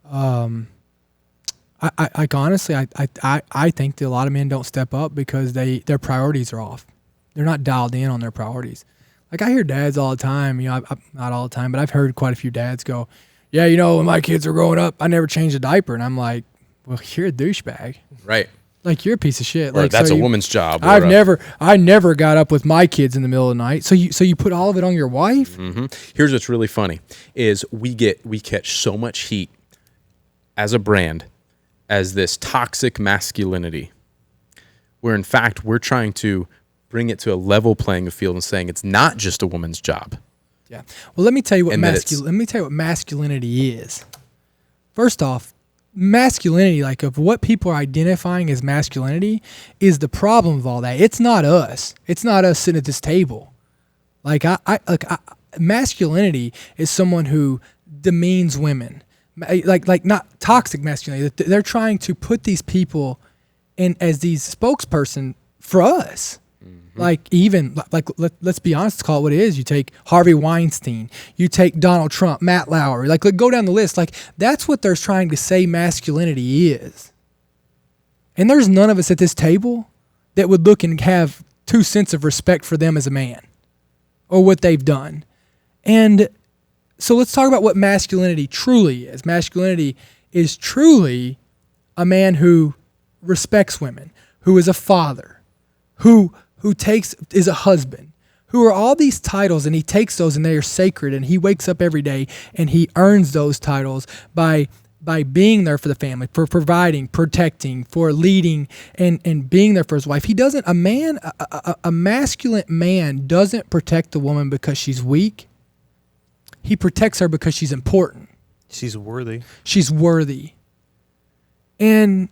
I honestly think that a lot of men don't step up because their priorities are off. They're not dialed in on their priorities. Like I hear dads all the time, not all the time, but I've heard quite a few dads go, yeah, when my kids were growing up, I never changed a diaper. And I'm like, well, you're a douchebag. Right. Like you're a piece of shit. Or like that's a woman's job. I never got up with my kids in the middle of the night. So you put all of it on your wife? Mm-hmm. Here's what's really funny is we catch so much heat as a brand as this toxic masculinity, where in fact we're trying to bring it to a level playing field and saying it's not just a woman's job. Yeah. Well, let me tell you what masculinity is. First off, masculinity, like of what people are identifying as masculinity, is the problem of all that. It's not us. It's not us sitting at this table. Masculinity is someone who demeans women. Like not toxic masculinity. They're trying to put these people in as these spokesperson for us. Let's be honest, call it what it is. You take Harvey Weinstein, you take Donald Trump, Matt Lauer, go down the list. Like that's what they're trying to say masculinity is. And there's none of us at this table that would look and have 2 cents of respect for them as a man or what they've done. And so let's talk about what masculinity truly is. Masculinity is truly a man who respects women, who is a father, who is a husband, who are all these titles, and he takes those and they are sacred, and he wakes up every day and he earns those titles by being there for the family, for providing, protecting, for leading, and being there for his wife. A masculine man doesn't protect the woman because she's weak. He protects her because she's important. She's worthy. She's worthy. And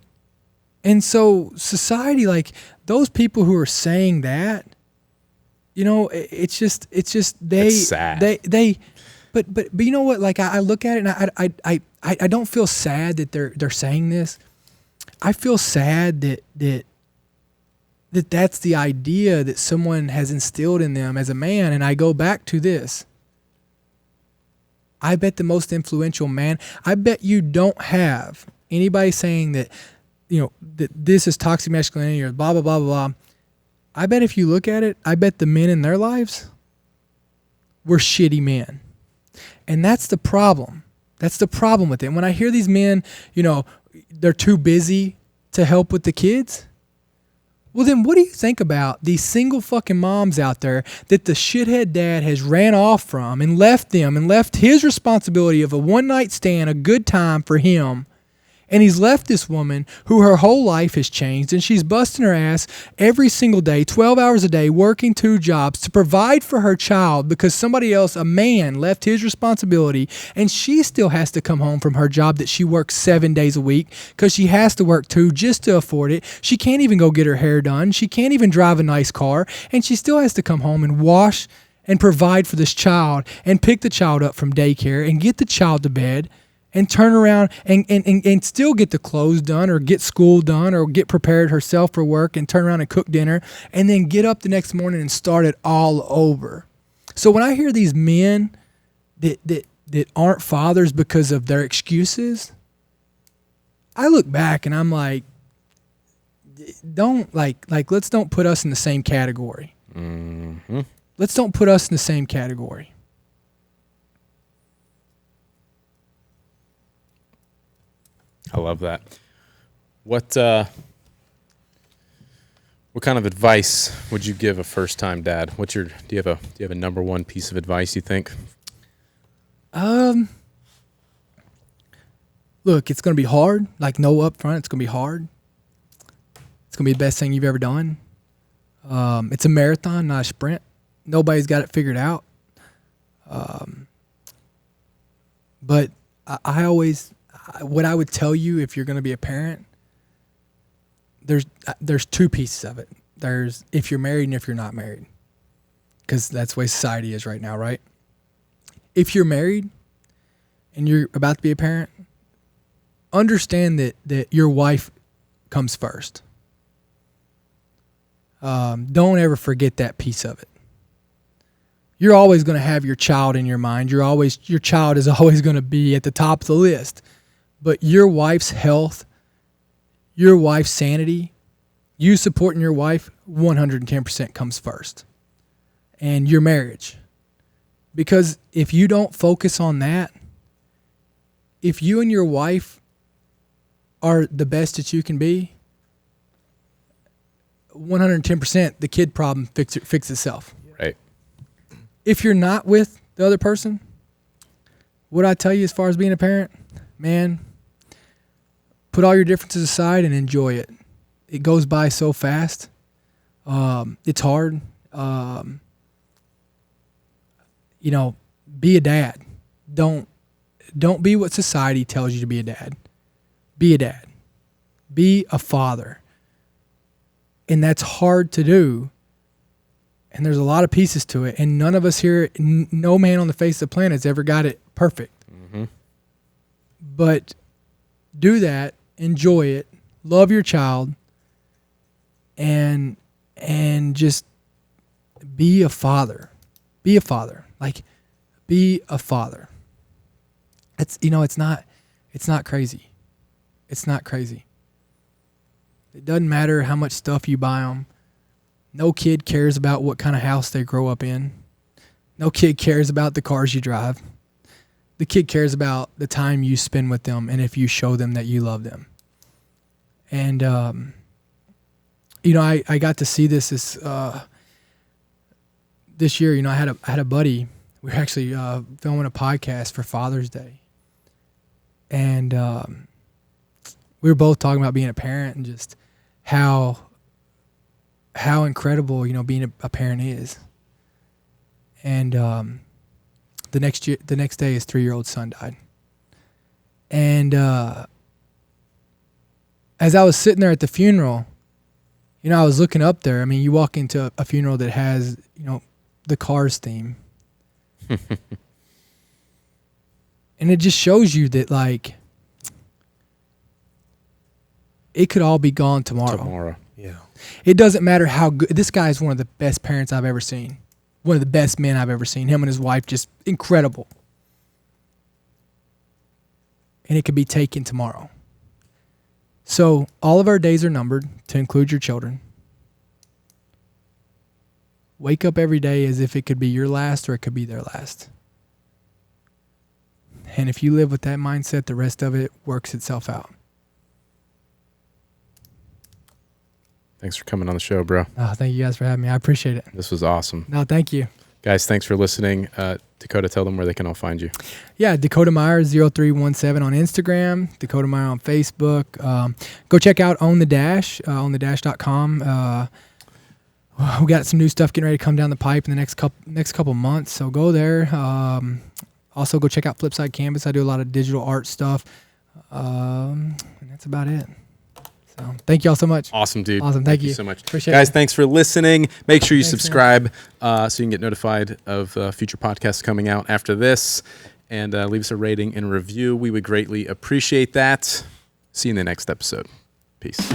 so society, like those people who are saying that, it's just It's sad. But you know what? Like I look at it and I don't feel sad that they're saying this. I feel sad that that's the idea that someone has instilled in them as a man. And I go back to this. I bet the most influential man, I bet you don't have anybody saying that, that this is toxic masculinity or blah, blah, blah, blah, blah. I bet if you look at it, I bet the men in their lives were shitty men. And that's the problem. That's the problem with it. And when I hear these men, they're too busy to help with the kids. Well, then what do you think about these single fucking moms out there that the shithead dad has ran off from and left them and left his responsibility of a one-night stand, a good time for him, and he's left this woman who her whole life has changed, and she's busting her ass every single day, 12 hours a day, working 2 jobs to provide for her child because somebody else, a man, left his responsibility, and she still has to come home from her job that she works 7 days a week because she has to work 2 just to afford it. She can't even go get her hair done. She can't even drive a nice car, and she still has to come home and wash and provide for this child and pick the child up from daycare and get the child to bed and turn around and still get the clothes done or get school done or get prepared herself for work and turn around and cook dinner and then get up the next morning and start it all over. So when I hear these men that aren't fathers because of their excuses, I look back and I'm like, let's don't put us in the same category. Mm-hmm. Let's don't put us in the same category. I love that. What kind of advice would you give a first-time dad? Do you have a number one piece of advice you think? Look, it's going to be hard. Like no upfront, it's going to be hard. It's going to be the best thing you've ever done. It's a marathon, not a sprint. Nobody's got it figured out. But what I would tell you if you're going to be a parent, there's 2 pieces of it. There's if you're married and if you're not married, because that's the way society is right now, right? If you're married and you're about to be a parent, understand that your wife comes first. Don't ever forget that piece of it. You're always going to have your child in your mind. Your child is always going to be at the top of the list. But your wife's health, your wife's sanity, you supporting your wife 110% comes first, and your marriage. Because if you don't focus on that, if you and your wife are the best that you can be, 110% the kid problem fix itself. Right. If you're not with the other person, what I tell you as far as being a parent, man, put all your differences aside and enjoy it. It goes by so fast. It's hard. Be a dad. Don't be what society tells you to be a dad. Be a dad. Be a father. And that's hard to do. And there's a lot of pieces to it. And none of us here, no man on the face of the planet has ever got it perfect. Mm-hmm. But do that. Enjoy it. Love your child. And just be a father. Be a father. Like, be a father. It's not crazy. It's not crazy. It doesn't matter how much stuff you buy them. No kid cares about what kind of house they grow up in. No kid cares about the cars you drive. The kid cares about the time you spend with them and if you show them that you love them. And, I got to see this year. I had a buddy. We were actually filming a podcast for Father's Day. And we were both talking about being a parent and just how incredible, being a parent is. And the next day, his 3-year-old son died. And as I was sitting there at the funeral, I was looking up there. I mean, you walk into a funeral that has, the Cars theme. And it just shows you that, like, it could all be gone tomorrow. Yeah. It doesn't matter how good. This guy is one of the best parents I've ever seen. One of the best men I've ever seen. Him and his wife, just incredible. And it could be taken tomorrow. So all of our days are numbered, to include your children. Wake up every day as if it could be your last or it could be their last. And if you live with that mindset, the rest of it works itself out. Thanks for coming on the show, bro. Oh, thank you guys for having me. I appreciate it. This was awesome. No, thank you. Guys, thanks for listening. Dakota, tell them where they can all find you. Yeah, Dakota Meyer 0317 on Instagram, Dakota Meyer on Facebook. Go check out On The Dash, onthedash.com. We got some new stuff getting ready to come down the pipe in the next couple months, so go there. Also, go check out Flipside Canvas. I do a lot of digital art stuff. And that's about it. So thank you all so much. Awesome, dude. Awesome. Thank you so much. Appreciate Guys, it. thanks for listening. Make sure you subscribe so you can get notified of future podcasts coming out after this. And leave us a rating and review. We would greatly appreciate that. See you in the next episode. Peace.